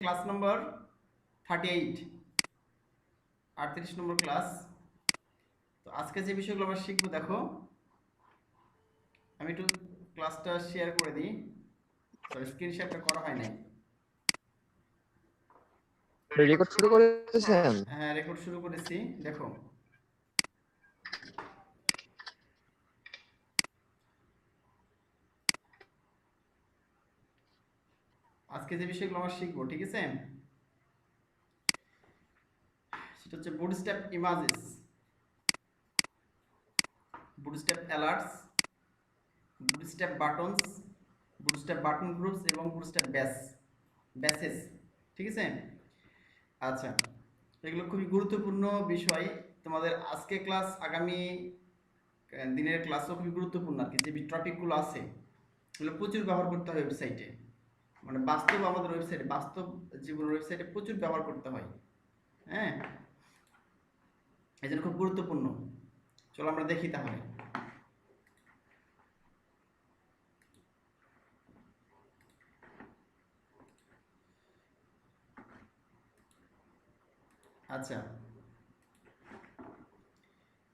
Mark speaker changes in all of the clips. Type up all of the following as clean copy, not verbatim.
Speaker 1: Class নম্বর 38 38 নম্বর class. তো আজকে যে বিষয়গুলো আমরা শিখবো দেখো, আমি একটু ক্লাসটা শেয়ার করে দিই। সরি, স্ক্রিন শেয়ারটা করা হয় নাই।
Speaker 2: রেকর্ড শুরু করেছেন?
Speaker 1: হ্যাঁ, রেকর্ড শুরু করেছি। দেখো, আজকে যে বিষয়গুলো আমরা শিখবো, ঠিক আছে, সেটা হচ্ছে bootstrap images, bootstrap alerts, bootstrap buttons, bootstrap button groups এবং বুটস্ট্র্যাপ ব্যাসেস, ঠিক আছে। আচ্ছা, এগুলো খুবই গুরুত্বপূর্ণ বিষয়। তোমাদের আজকে ক্লাস, আগামী দিনের ক্লাসও খুবই গুরুত্বপূর্ণ আর কি। যে টপিকগুলো আছে এগুলো প্রচুর ব্যবহার করতে হয় ওয়েবসাইটে, মানে বাস্তব আমাদের ওয়েবসাইটে, বাস্তব জীবনের ওয়েবসাইটে প্রচুর ব্যবহার করতে হয়। হ্যাঁ, এই জন্য খুব গুরুত্বপূর্ণ। চলো আমরা দেখি তাহলে। আচ্ছা,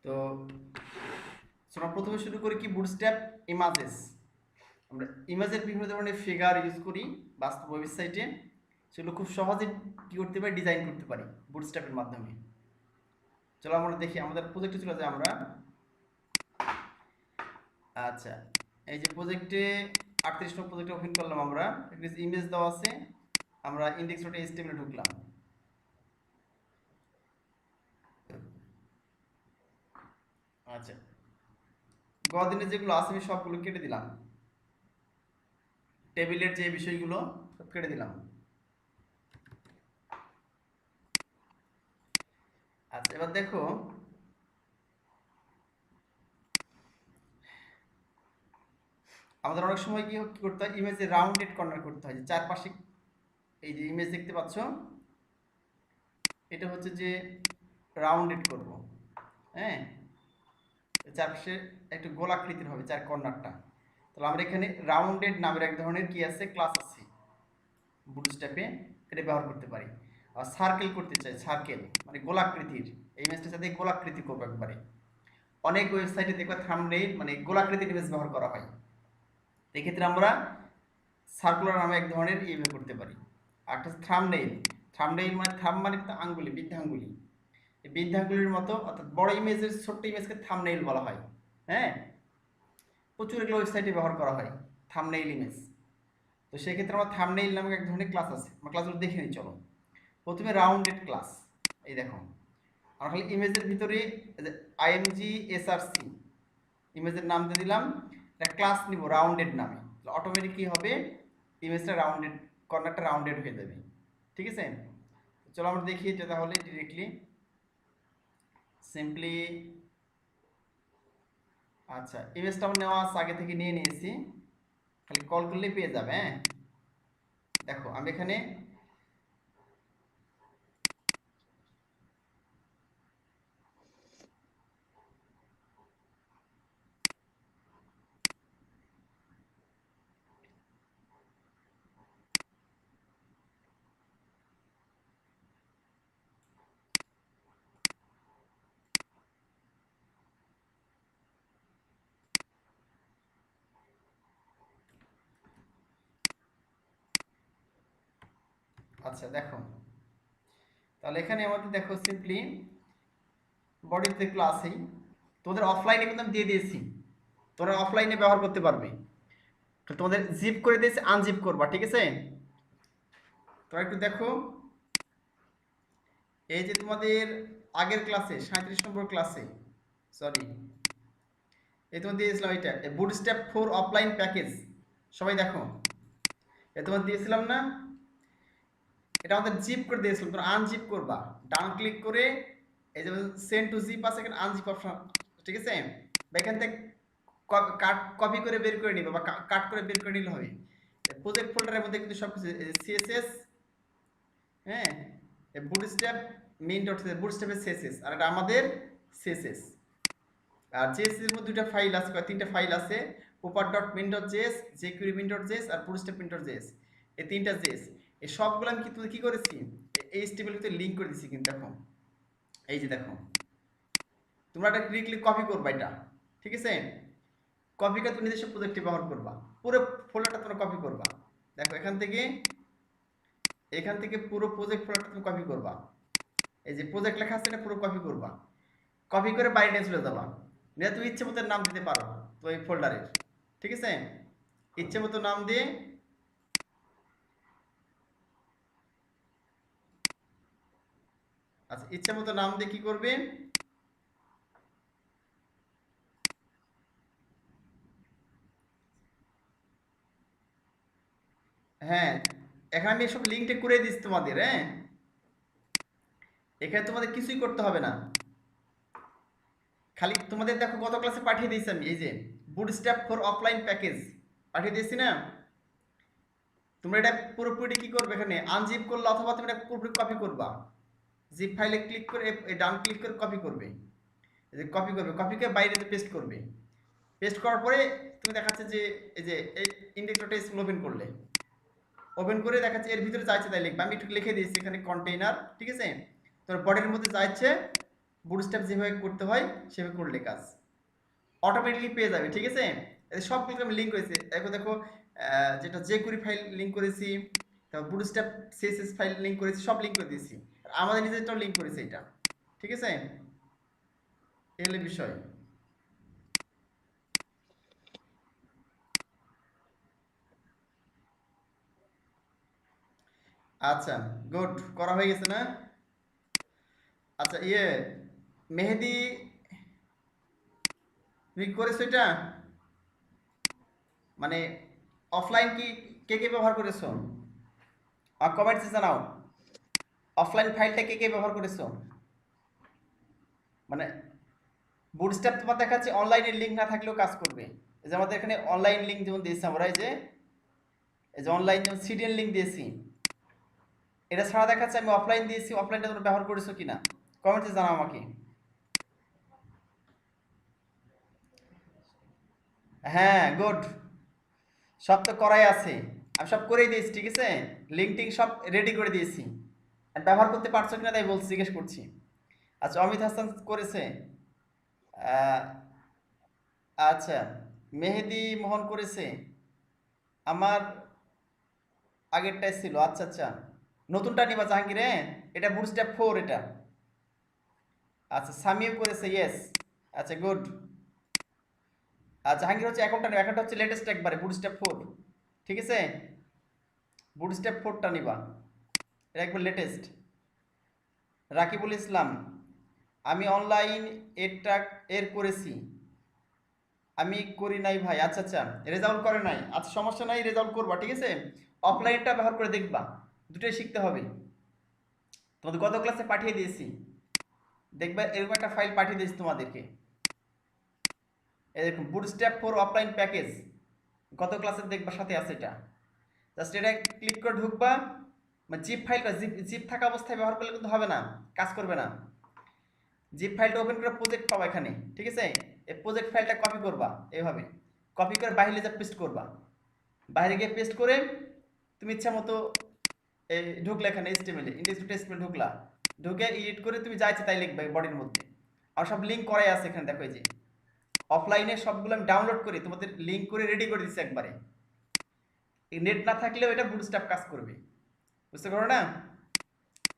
Speaker 1: তো আমরা প্রথমে শুরু করি কি, বুটস্ট্র্যাপ ইমেজেস। আমরা ইমেজের বিভিন্ন ধরনের ফিগার ইউজ করি বাস্তব ওয়েবসাইটে, সেগুলো খুব সহজে কি করতে পারি, ডিজাইন করতে পারি বুটস্ট্র্যাপের মাধ্যমে। চলো আমরা দেখি, আমাদের প্রজেক্টে চলে যাই আমরা। আচ্ছা, এই যে প্রজেক্টে 38 নম্বর প্রজেক্টে ওপেন করলাম আমরা। এখানে ইমেজ দেওয়া আছে, আমরা index.html ঢুকলাম। আচ্ছা, গদিনে যেগুলো আছে আমি সবগুলো কেটে দিলাম, টেবিলের যে বিষয়গুলো সব কেটে দিলাম। আচ্ছা, এবার দেখো, আমাদের অনেক সময় কি করতে হয়, ইমেজে রাউন্ডেড কর্নার করতে হয়, যে চারপাশে এই যে ইমেজ দেখতে পাচ্ছ, এটা হচ্ছে যে রাউন্ডেড করব। হ্যাঁ, চারপাশে একটু গোলাকৃতির হবে চার কর্নারটা। তাহলে আমরা এখানে রাউন্ডেড নামের এক ধরনের কি আছে, ক্লাস আছে বুটস্ট্র্যাপে, এটা ব্যবহার করতে পারি। আর সার্কেল করতে চাই, সার্কেল মানে গোলাকৃতির, এই ইমেজটার সাথে গোলাকৃতি করবো একবারে। অনেক ওয়েবসাইটে দেখবে থাম্বনেইল মানে গোলাকৃতির ইমেজ ব্যবহার করা হয়, এক্ষেত্রে আমরা সার্কুলার নামে এক ধরনের ইমেজ করতে পারি। আর একটা থাম্বনেইল, থাম্বনেইল মানে থাম্ব মানে আঙ্গুলি, বৃদ্ধাঙ্গুলি, এই বৃদ্ধাঙ্গুলির মতো, অর্থাৎ বড় ইমেজের ছোট্ট ইমেজকে থাম্বনেইল বলা হয়। হ্যাঁ, প্রচুর এগুলো ওয়েবসাইটে ব্যবহার করা হয় থাম্বনেইল ইমেজ। তো সেক্ষেত্রে আমার থাম্বনেইল নামক এক ধরনের ক্লাস আছে, আমরা ক্লাসগুলো দেখে নিই। চলো, প্রথমে রাউন্ডেড ক্লাস। এই দেখো, আমরা খালি ইমেজের ভিতরে আইএমজি এসআরসি ইমেজের নাম দিয়ে দিলাম, একটা ক্লাস নিব রাউন্ডেড নামে, অটোমেটিক কি হবে, ইমেজটা রাউন্ডেড, কর্নারটা রাউন্ডেড হয়ে যাবে। ঠিক আছে, চলো আমরা দেখি এটা তাহলে ডিরেক্টলি সিম্পলি। আচ্ছা, ইমেজটা আমার নেওয়া আছে, আগে থেকে নিয়ে নিয়েছি, খালি কল করলেই পেয়ে যাবে। হ্যাঁ, দেখো আমি এখানে আচ্ছা দেখো, তাহলে এখানে আমাদের দেখো সিম্পলি বডিতে দেখলো আছেই, তোমাদের অফলাইনে কিন্তু আমি দিয়ে দিয়েছি, তোমরা অফলাইনে ব্যবহার করতে পারবে। তো তোমাদের জিপ করে দিয়েছে, আনজিপ করবা, ঠিক আছে। তোমরা একটু দেখো, এই যে তোমাদের আগের ক্লাসে 37 নম্বর ক্লাসে, সরি, এই তোমার দিয়েছিলাম এটা বুটস্ট্র্যাপ 4 অফলাইন প্যাকেজ, সবাই দেখো, এ তোমার দিয়েছিলাম না, এটা আমাদের জিপ করে দিয়েছিলাম, তোমরা আনজিপ করবা, ডান ক্লিক করে এই যে সেন্ড টু জিপ আছে, এখানে আনজিপ অপশন, ঠিক আছে, বা এখান থেকে কপি করে বের করে নিবে বা কাট করে বের করে নিলে হবে। প্রজেক্ট ফোল্ডারের মধ্যে কিন্তু সব কিছু সিএসএস, হ্যাঁ, বুটস্ট্র্যাপ মেইন ডট বুটস্ট্র্যাপের সিএসএস, আর এটা আমাদের সিএসএস। আর জেএস এর মধ্যে দুটো ফাইল আছে, তিনটা ফাইল আছে, Popper dot main dot JS, jQuery main dot JS আর বুটস্ট্র্যাপ মেইন ডট জেএস, এই তিনটা জেএস। এই সবগুলো আমি কিন্তু কি করেছি, এই HTML ভিতরে লিংক করে দিছি কিন্তু। দেখো এই যে দেখো, তোমরা এটা ক্লিকলি কপি করবা এটা, ঠিক আছে? কপি করে তুমি নিজস্ব প্রজেক্টে ব্যবহার করবা, পুরো ফোল্ডারটা তোমরা কপি করবা। দেখো এখান থেকে পুরো প্রজেক্ট ফোল্ডারটা তুমি কপি করবা। এই যে প্রজেক্ট লেখা আছে এটা পুরো কপি করবা, কপি করে বাইরে নিয়ে চলে যাবা। নিয়ে তুমি ইচ্ছে মতো নাম দিতে পারো তো এই ফোল্ডারের, ঠিক আছে? ইচ্ছে মতো নাম দিয়ে, আচ্ছা ইচ্ছে মতো নাম দিয়ে কি করবে, হ্যাঁ এখানে আমি সব লিঙ্কটা করে দিচ্ছি তোমাদের। হ্যাঁ এখানে তোমাদের কিছুই করতে হবে না, খালি তোমাদের দেখো গত ক্লাসে পাঠিয়ে দিয়েছি আমি, এই যে বুটস্ট্র্যাপ ফর অফলাইন প্যাকেজ পাঠিয়ে দিয়েছি না? তোমরা এটা পুরোপুরি কি করবে, এখানে আনজিপ করলে অথবা তুমি এটা পুরোপুরি কপি করবা। জিপ ফাইলে ক্লিক করে ডান ক্লিক করে কপি করবে, কপি করবে, কপি করে বাইরে পেস্ট করবে। পেস্ট করার পরে তুমি দেখাচ্ছে যে এই যে এই ইন্ডেক্স ডট এসএমএল ওপেন করলে, ওপেন করে দেখাচ্ছে এর ভিতরে যাচ্ছে তাই লিখবে। আমি একটু লিখে দিয়েছি এখানে কন্টেইনার, ঠিক আছে? তোর বডির মধ্যে যাচ্ছে বুটস্ট্র্যাপ যেভাবে করতে হয় সেভাবে করলে কাজ অটোমেটিকলি পেয়ে যাবে, ঠিক আছে? সবগুলোকে আমি লিঙ্ক করেছি। দেখো দেখো যেটা jQuery ফাইল লিঙ্ক করেছি, তারপর বুটস্ট্র্যাপ সিএসএস ফাইল লিঙ্ক করেছি, সব লিঙ্ক করে দিয়েছি। আর আমাদের নিজেরটাও লিঙ্ক করেছি এটা, ঠিক আছে? এই হলো বিষয়। আচ্ছা গুড, করা হয়ে গেছে না? আচ্ছা মেহেদি, তুমি করেছো এটা? মানে অফলাইন কি কে কে ব্যবহার করেছো? আর কমেন্টসে জানাও অফলাইন ফাইলটা কে কে ব্যবহার করেছো। মানে বুটস্ট্র্যাপ তোমার দেখাচ্ছে অনলাইনের লিঙ্ক না থাকলেও কাজ করবে। এই যে আমাদের এখানে অনলাইন লিঙ্ক যেমন দিয়েছি আমরা, এই যে অনলাইন যেমন সিডিএন লিঙ্ক দিয়েছি, এটা ছাড়া দেখাচ্ছে আমি অফলাইন দিয়েছি, অফলাইনটা তোমরা ব্যবহার করেছো কিনা কমেন্টসে জানাও আমাকে। হ্যাঁ গুড, সব তো করাই আছে, আমি সব করেই দিয়েছি, ঠিক আছে? লিঙ্ক টিঙ্ক সব রেডি করে দিয়েছি, আর ব্যবহার করতে পারছো কিনা তাই বলছি, জিজ্ঞেস করছি। আচ্ছা অমিত হাসান করেছে, আহ, আচ্ছা মেহেদি মোহন করেছে, আমার আগেরটাই ছিল। আচ্ছা আচ্ছা নতুনটা নিবা জাহাঙ্গীর? হ্যাঁ এটা বুটস্ট্র্যাপ 4 এটা। আচ্ছা সামিও করেছে, ইয়েস। আচ্ছা গুড। আর জাহাঙ্গীর হচ্ছে এখনটা নেবা, এখনটা হচ্ছে লেটেস্ট একবারে বুটস্ট্র্যাপ 4, ঠিক আছে? বুটস্ট্র্যাপ 4টা নিবা, এটা একবার লেটেস্ট। রাকিবুল ইসলাম, আমি অনলাইন এরটা এর করেছি, আমি করি নাই ভাই। আচ্ছা আচ্ছা রেজাল্ট করে নাই, আচ্ছা সমস্যা নাই, রেজাল্ট করবা, ঠিক আছে? অফলাইনটা ব্যবহার করে দেখবা, দুটোই শিখতে হবে। তোমাদের গত ক্লাসে পাঠিয়ে দিয়েছি, দেখবে এরকম একটা ফাইল পাঠিয়ে দিয়েছি তোমাদেরকে, এরকম বুটস্ট্র্যাপ ফর অফলাইন প্যাকেজ, গত ক্লাসে দেখবা সাথে আছে এটা। জাস্ট এটা ক্লিক করে ঢুকবা, মানে জিপ ফাইলটা জিপ থাকা অবস্থায় ব্যবহার করলে কিন্তু হবে না, কাজ করবে না। জিপ ফাইলটা ওপেন করে প্রজেক্ট পাবা এখানে, ঠিক আছে? এই প্রজেক্ট ফাইলটা কপি করবা এইভাবে, কপি করে বাইরে যা পেস্ট করবা, বাইরে গিয়ে পেস্ট করে তুমি ইচ্ছা মতো এই ঢুকলে এখানে HTML ইন্ডেক্স টু HTML ঢুকলা, ঢুকে এডিট করে তুমি যা ইচ্ছে তাই লিখবে বডির মধ্যে। আর সব লিঙ্ক করাই আছে এখানে, দেখো এই যে অফলাইনে সবগুলো আমি ডাউনলোড করে তোমাদের লিঙ্ক করে রেডি করে দিচ্ছি একবারে। এই নেট না থাকলেও এটা বুটস্ট্র্যাপ কাজ করবে, বুঝতে পারো না?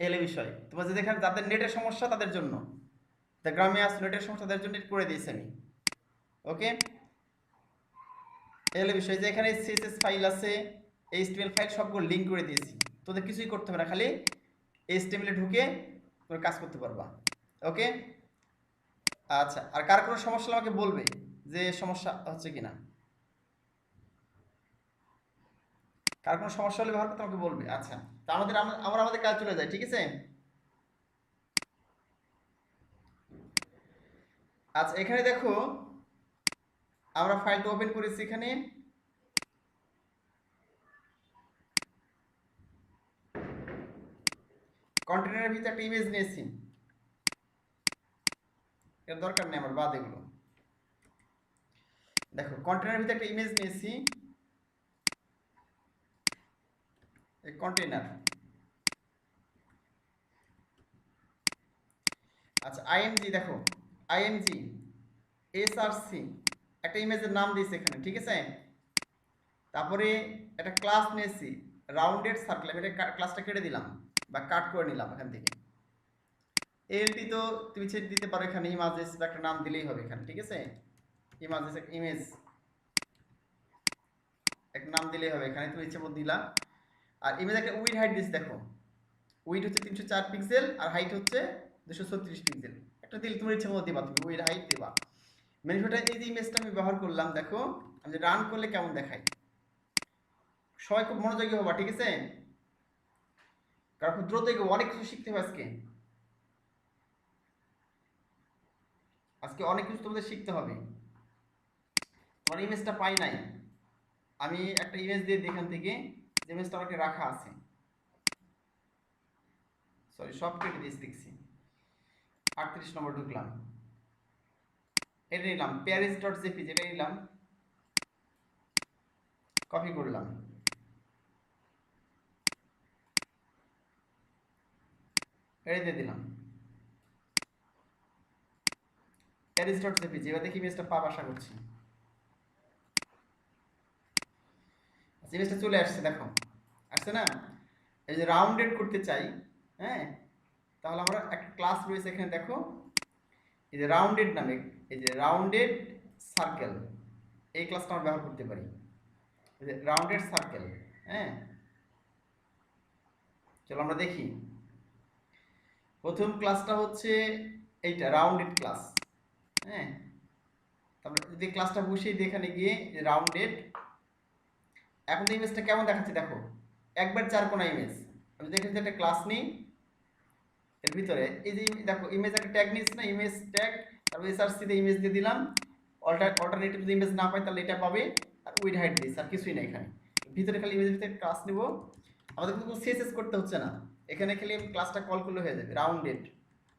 Speaker 1: এলে বিষয় তোমার যদি এখানে যাদের নেটের সমস্যা তাদের জন্য, গ্রামে আস নেটের সমস্যা তাদের জন্য করে দিয়েছি আমি। ওকে এলে বিষয় যে এখানে CSS ফাইল আছে, HTML ফাইল সবগুলো লিঙ্ক করে দিয়েছি, তোদের কিছুই করতে হবে না, খালি HTML এ ঢুকে তোমরা কাজ করতে পারবা। ওকে আচ্ছা, আর কার কোনো সমস্যা হলে আমাকে বলবে যে সমস্যা হচ্ছে কিনা, কার কোনো সমস্যা হলে ব্যবহার করতে আমাকে বলবে। আচ্ছা তা আমরা আমাদের কাজ চলে যায়, ঠিক আছে? আচ্ছা এখানে দেখো আমরা ফাইলটা ওপেন করেছি, এখানে কন্টেনারের ভিতরে একটা ইমেজ নিয়েছি, এর দরকার নেই আমার, বাদ এগুলো। দেখো কন্টেনারের ভিতরে একটা ইমেজ নিয়েছি, এই কন্টেইনার। আচ্ছা আইএমজি দেখো, আইএমজি এসআরসি একটা ইমেজের নাম দিয়েছে এখানে, ঠিক আছে। তারপরে একটা ক্লাস নিয়েছি রাউন্ডেড সার্কেল, আমি এটা ক্লাসটা কেটে দিলাম বা কাট করে নিলাম এখান থেকে। এলটি তো তুমি ছেড়ে দিতে পারো, এখানে ইমেজেস বা একটা নাম দিলেই হবে এখানে, ঠিক আছে। ইমেজেস ইমেজ একটা নাম দিলেই হবে এখানে, তুমি ইচ্ছে মতো দিলা। আর ইমেজ একটা উইড হাইট দিস দেখো, উইড হচ্ছে 304 পিক্সেল আর হাইট হচ্ছে 236 পিক্সেল। একটা দিলে তোমার ইচ্ছে মতো দিবা, তুমি উইড হাইট দিবা। ম্যানিফেটা এই যে ইমেজটা আমি ব্যবহার করলাম, দেখো আমি রান করলে কেমন দেখায়। সবাই খুব মনোযোগী হবা, ঠিক আছে, কারণ খুব দ্রুত অনেক কিছু শিখতে হবে আজকে। আজকে অনেক কিছু তোমাদের শিখতে হবে। তোমার ইমেজটা পাই নাই, আমি একটা ইমেজ দিয়ে এখান থেকে, যে ইমেজটা আমাকে রাখা আছে, সরি সব কেটে দিয়েছি দেখছি। 38 নম্বর ঢুকলাম, এটা নিলাম প্যারিস ডট জেপি, যেটা নিলাম কপি করলাম, এটা দিয়ে দিলাম প্যারিস ডট জেপি। এবার দেখি ইমেজটা পাব আশা করছি। ইমেজটা চলে আসছে, দেখো আসছে না। এই যে রাউন্ডেড করতে চাই, হ্যাঁ, তাহলে আমরা একটা ক্লাস রয়েছে এখানে, দেখো এই যে রাউন্ডেড নামে, এই যে রাউন্ডেড সার্কেল, এই ক্লাসটা আমরা ব্যবহার করতে পারি। এই যে রাউন্ডেড সার্কেল, হ্যাঁ, চলো আমরা দেখি। প্রথম ক্লাসটা হচ্ছে এইটা রাউন্ডেড ক্লাস, হ্যাঁ। তারপরে যদি ক্লাসটা বসিয়ে দিই এখানে গিয়ে রাউন্ডেড, এখন তো ইমেজটা কেমন দেখাচ্ছে দেখো, একবার 4 কোণা ইমেজ। আমি দেখেছি একটা ক্লাস নিই, এর ভিতরে এই যে দেখো ইমেজ একটা ট্যাগ নিয়েছি না, ইমেজ ট্যাগ, তারপর এসআরসি তে ইমেজ দিয়ে দিলাম। অল্টারনেটিভ যদি ইমেজ না পাই তাহলে এটা পাবে, আর উইড হাইট দিস, আর কিছুই না এখানে। ভিতরে খালি ইমেজের ভিতরে ক্লাস নিব, আমাদের কিন্তু সিএসএস করতে হচ্ছে না, এখানে খালি ক্লাসটা কল করলে হয়ে যাবে। রাউন্ডেড,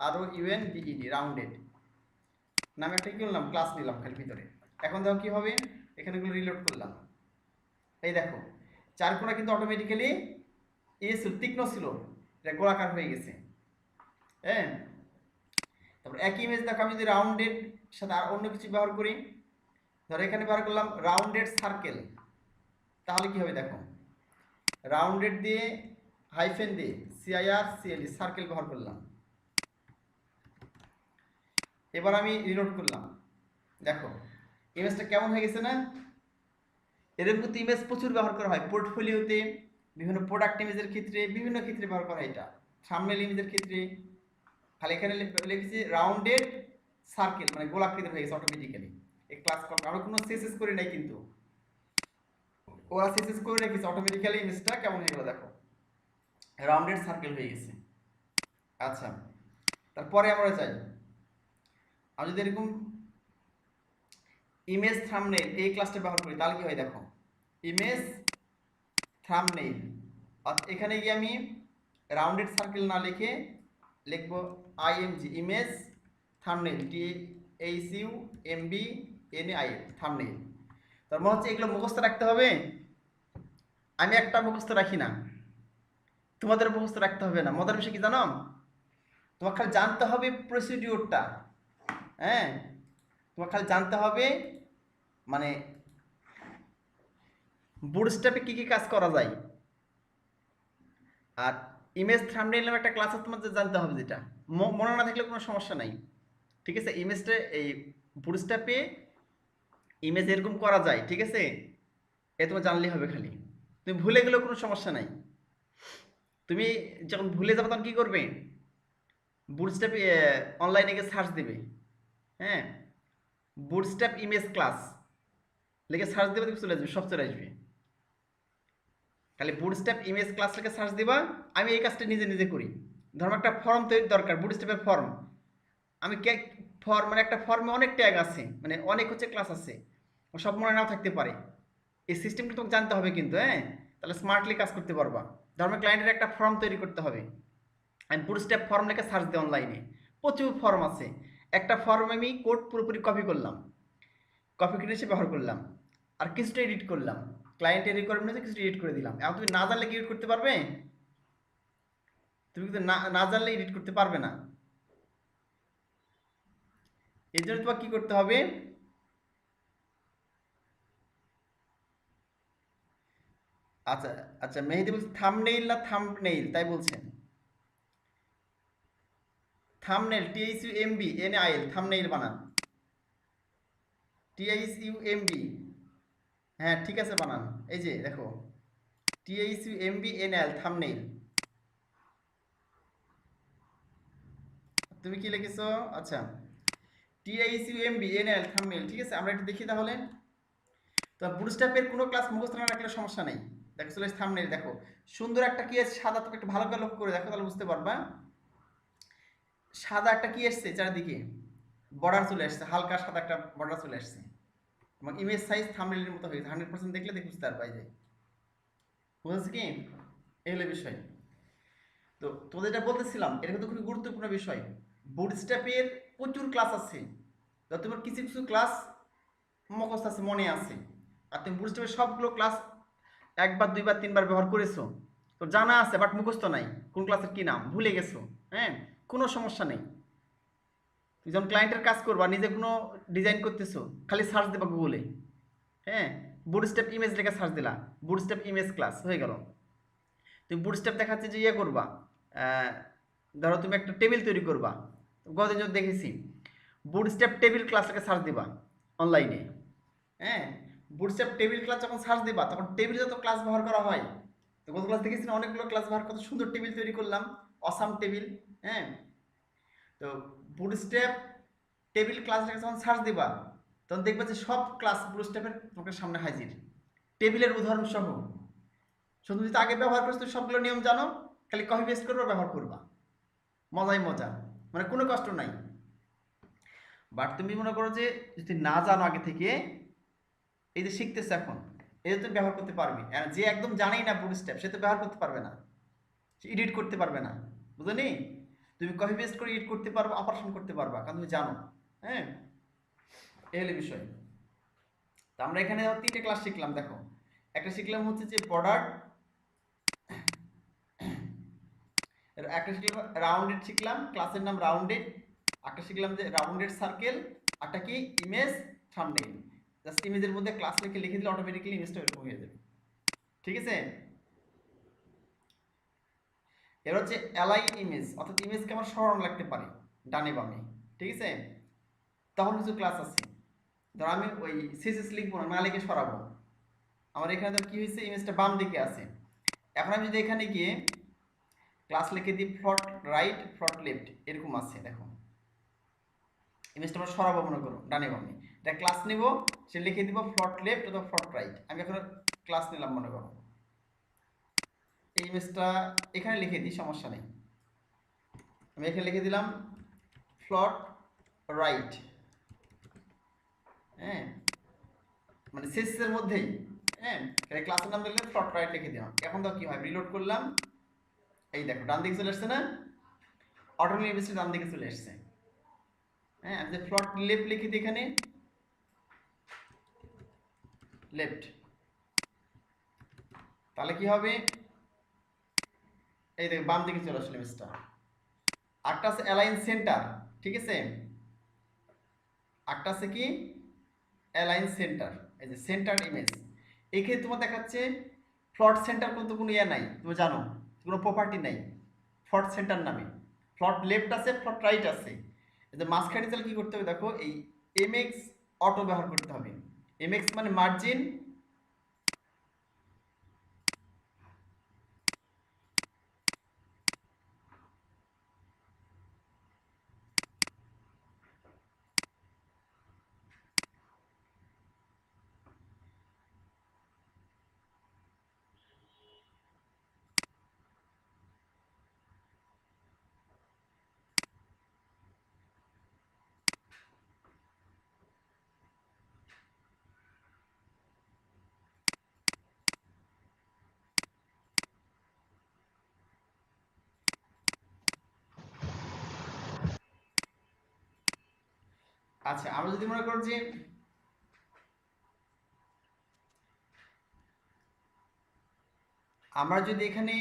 Speaker 1: আর ও ইউএন বিইডি, রাউন্ডেড নামে একটা কি করলাম, ক্লাস নিলাম খালি ভিতরে। এখন দেখো কি হবে, এখানে গুলো রিলোড করলাম, এই দেখো 4 কোণা কিন্তু অটোমেটিক্যালি তীক্ষ্ণ ছিল, এটা গোলাকার হয়ে গেছে, হ্যাঁ। তারপর একই ইমেজ দেখো, আমি যদি রাউন্ডেড সাথে আর অন্য কিছু ব্যবহার করি, ধরো এখানে ব্যবহার করলাম রাউন্ডেড সার্কেল, তাহলে কি হবে দেখো, রাউন্ডেড দিয়ে হাইফেন দিয়ে সিআইআর সিএলই সার্কেল ব্যবহার করলাম। এবার আমি রিলোড করলাম, দেখো ইমেজটা কেমন হয়ে গেছে না। এরকম কিন্তু ইমেজ প্রচুর ব্যবহার করা হয় পোর্টফোলিওতে, বিভিন্ন প্রোডাক্ট ইমেজের ক্ষেত্রে, বিভিন্ন ক্ষেত্রে ব্যবহার করা হয় এটা, থাম্বনেল ইমেজের ক্ষেত্রে। খালি এখানে লিখেছি রাউন্ডেড সার্কেল, মানে গোলাকৃতি হয়ে গেছে অটোমেটিক্যালি। এই ক্লাস আমরা কোনো সিএসএস করি নাই, কিন্তু ওরা সিএসএস করে রেখেছে অটোমেটিক্যালি। ইমেজটা কেমন হয়ে গেল দেখো, রাউন্ডেড সার্কেল হয়ে গেছে। আচ্ছা, তারপরে আমরা চাই, আমি যদি এরকম ইমেজ থাম্বনেল এই ক্লাসটা ব্যবহার করি, তাহলে কি হয় দেখো, ইমেজ থাম্বনেল, এখানে গিয়ে আমি রাউন্ডেড সার্কেল না লিখে লিখবো IMG, image thumbnail, THUMBNAIL, thumbnail. তার মনে হচ্ছে এগুলো মুখস্থ রাখতে হবে। আমি একটা মুখস্থ রাখি না, তোমাদের মুখস্থ রাখতে হবে না। মজার বিষয় কি জানো, তোমার খালি জানতে হবে প্রসিডিওরটা, হ্যাঁ, তোমার খালি জানতে হবে মানে বুটস্ট্র্যাপে কি কি কাজ করা যায়। আর ইমেজ থাম্বনেল নামে একটা ক্লাস আছে, তোমার জানতে হবে, যেটা মনে না থাকলে কোনো সমস্যা নাই, ঠিক আছে। ইমেজটা এই বুটস্ট্র্যাপে ইমেজ এরকম করা যায়, ঠিক আছে, এ তোমার জানলেই হবে। খালি তুমি ভুলে গেলেও কোনো সমস্যা নাই। তুমি যখন ভুলে যাবে তখন কি করবে, বুটস্ট্র্যাপে অনলাইনে গিয়ে সার্চ দেবে, হ্যাঁ, বুটস্ট্র্যাপ ইমেজ ক্লাস লিখে সার্চ দেবে, তুমি চলে আসবে, সব চলে আসবে। খালি বুটস্ট্র্যাপ ইমেজ ক্লাস লিখে সার্চ দিবা। আমি এই কাজটা নিজে নিজে করি। ধরো একটা ফর্ম তৈরি দরকার, বুটস্ট্র্যাপের ফর্ম, আমি ফর্ম মানে একটা ফর্মে অনেক ট্যাগ আছে, মানে অনেক হচ্ছে ক্লাস আছে, সব মনে নাও থাকতে পারে। এই সিস্টেমটা তোমাকে জানতে হবে কিন্তু, হ্যাঁ, তাহলে স্মার্টলি কাজ করতে পারবা। ধরো ক্লায়েন্টের একটা ফর্ম তৈরি করতে হবে, আমি বুটস্ট্র্যাপ ফর্ম লিখে সার্চ দিই অনলাইনে, প্রচুর ফর্ম আছে। একটা ফর্ম আমি কোড পুরোপুরি কপি করলাম, কপি করে এসে ব্যবহার করলাম, আর কিছুটা এডিট করলাম, ক্লায়েন্টের রিকোয়ারমেন্টে কিছু এডিট করে দিলাম। এখন তুমি না জানলে কি এডিট করতে পারবে? তুমি কিন্তু না জানলে এডিট করতে পারবে না। এর জন্য তোমাকে কি করতে হবে? আচ্ছা আচ্ছা, মেহেদি বলছে থাম্বনেইল না থাম্বনেইল তাই বলছেন? থাম্বনেইল, THUMBNAIL, থাম্বনেইল বানান। THUMB, হ্যাঁ ঠিক আছে বানান। এই যে দেখো THUMBNAIL, থাম্বনেইল। তুমি কি লিখেছো? আচ্ছা THUMBNAIL, থাম্বনেইল, ঠিক আছে। আমরা একটু দেখি তাহলে। তো বুটস্ট্র্যাপের কোনো ক্লাস মুখস্থ না রাখলে সমস্যা নেই। দেখো চলে থাম্বনেইল, দেখো সুন্দর একটা কি আছে সাদা, তুমি একটু ভালো করে লক্ষ্য করে দেখো তাহলে বুঝতে পারবা। সাদা একটা কি এসছে চারিদিকে, বর্ডার চলে আসছে, হালকা সাদা একটা বর্ডার চলে আসছে এবং ইমেজ সাইজ থাম্বনেইলের মতো হয়েছে। 100% দেখলে দেখে বুঝতে পারবা। এই যে বুঝেছি কি, এই হলো বিষয়। তো তোদের যেটা বলতেছিলাম এটা কিন্তু খুবই গুরুত্বপূর্ণ বিষয়। বুটস্ট্র্যাপের প্রচুর ক্লাস আছে, তো তোমার কিছু কিছু ক্লাস মুখস্থ আছে, মনে আছে, আর তুমি বুটস্ট্র্যাপের সবগুলো ক্লাস একবার দুইবার তিনবার ব্যবহার করেছো, তো জানা আছে বাট মুখস্থ নাই কোন ক্লাসের কি নাম ভুলে গেছো। হ্যাঁ, কোনো সমস্যা নেই। তুমি যখন ক্লায়েন্টের কাজ করবা, নিজে কোনো ডিজাইন করতেছো, খালি সার্চ দেবা গুগলে। হ্যাঁ, বুটস্ট্র্যাপ ইমেজ লেখা সার্চ দিলা, বুটস্ট্র্যাপ ইমেজ ক্লাস হয়ে গেল। তুমি বুটস্ট্র্যাপ দেখাচ্ছে যে ইয়ে করবা, আহ, ধরো তুমি একটা টেবিল তৈরি করবা, গতদিন যখন দেখেছি বুটস্ট্র্যাপ টেবিল ক্লাস লেখা সার্চ দিবা অনলাইনে। হ্যাঁ, বুটস্ট্র্যাপ টেবিল ক্লাস যখন সার্চ দিবা তখন টেবিলে যত ক্লাস ব্যবহার করা হয়, তো গত ক্লাস দেখেছি না অনেকগুলো ক্লাস ব্যবহার, কত সুন্দর টেবিল তৈরি করলাম, অসাম টেবিল। হ্যাঁ, তো বুটস্ট্র্যাপ টেবিল ক্লাস যখন সার্চ দিবা তখন দেখবা যে সব ক্লাস বুটস্ট্র্যাপের তোমাকে সামনে হাজির, টেবিলের উদাহরণ সহ। শুধু যদি আগে ব্যবহার করছো তুমি সবগুলো নিয়ম জানো, খালি কপি পেস্ট করবা ব্যবহার করবা, মজাই মজা, মানে কোনো কষ্ট নাই। বাট তুমি মনে করো যে যদি না জানো আগে থেকে, এই যে শিখতেছে এখন, এই যে তুমি ব্যবহার করতে পারবি, আর যে একদম জানেই না বুটস্ট্র্যাপ সে তো ব্যবহার করতে পারবে না, সে এডিট করতে পারবে না। বুঝলি, তুমি কপি পেস্ট করে এডিট করতে পারবা, অপারেশন করতে পারবা, কারণ তুমি জানো। হ্যাঁ, এই হলো বিষয়। তো আমরা এখানে তিনটে ক্লাস শিখলাম। দেখো, একটা শিখলাম হচ্ছে যে বর্ডার, একটা শিখলাম রাউন্ডেড, শিখলাম ক্লাসের নাম রাউন্ডেড। একটা শিখলাম যে রাউন্ডেড সার্কেল, একটা কি ইমেজ থাম্বনেইল। জাস্ট ইমেজের মধ্যে ক্লাস লিখে লিখে দিলে অটোমেটিক্যালি ইমেজটা এরকম হয়ে যাবে। ঠিক আছে, এবার হচ্ছে অ্যালাইন ইমেজ, অর্থাৎ ইমেজকে আমরা সরানো লাগতে পারি ডানে বামে। ঠিক আছে, তখন কিছু ক্লাস আছে। ধর আমি ওই সিএসএস লিখবো না, না লিখে সরাবো, আমার এখানে তো কি হয়েছে, ইমেজটা বাম দিকে আছে। এখন আমি যদি এখানে গিয়ে ক্লাস লিখে দিই ফ্রন্ট রাইট ফ্রন্ট লেফট, এরকম আছে। দেখো ইমেজটা আমরা সরাবো মনে করো ডানে বামে, এটা ক্লাস নিব, সে লিখে দিব ফ্রন্ট লেফট অথবা ফ্রন্ট রাইট। আমি এখন ক্লাস নিলাম মনে করো, এই ইমেজটা এখানে লিখে দিই, সমস্যা নেই। আমি এখানে লিখে দিলাম ফ্রন্ট রাইট। হ্যাঁ, মানে সিএসএস মধ্যেই। হ্যাঁ, ক্লাসের নাম দিলাম ফ্রন্ট রাইট লিখে দিলাম। এখন তো কি হয়, রিলোড করলাম, এই দেখো ডান দিকে চলে আসছে না, অটোমেটিক ইমেজটা ডান দিকে চলে আসছে। হ্যাঁ, আমি যে ফ্রন্ট লেফট লিখে দিই এখানে, লেফট, তাহলে কি হবে, এই দেখো বাম দিকে চলে আসলো ইমেজটা। আরেকটা আছে অ্যালাইন সেন্টার, ঠিক আছে, আরেকটা আছে কি অ্যালাইন সেন্টার, এই যে সেন্টার ইমেজ। এখানে তোমার দেখাচ্ছে ফ্লট সেন্টার, কিন্তু কোনো ইয়ে নাই, তুমি জানো কোনো প্রপার্টি নাই ফ্লট সেন্টার নামে। ফ্লট লেফট আছে, ফ্লট রাইট আছে, এই যে মাঝখানে তাহলে কি করতে হবে, দেখো এই এমএক্স অটো ব্যবহার করতে হবে। এমএক্স মানে মার্জিন, আচ্ছা আমরা যদি মনে করো যে আমরা যদি এখানে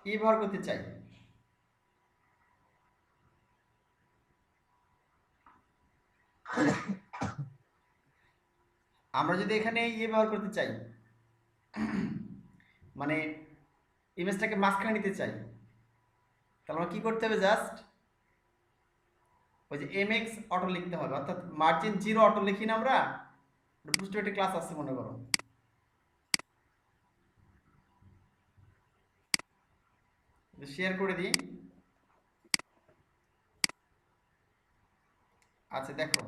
Speaker 1: ব্যবহার করতে চাই, আমরা যদি এখানে ব্যবহার করতে চাই, মানে ইমেজটাকে মাঝখানে নিতে চাই, তাহলে আমরা কি করতে হবে? জাস্ট ওই যে mx অটো লিখতে হবে, অর্থাৎ মার্জিন 0 অটো লিখি না আমরা, বুঝতে একটা ক্লাস আছে মনে করো। শেয়ার করে দিই। আচ্ছা দেখো,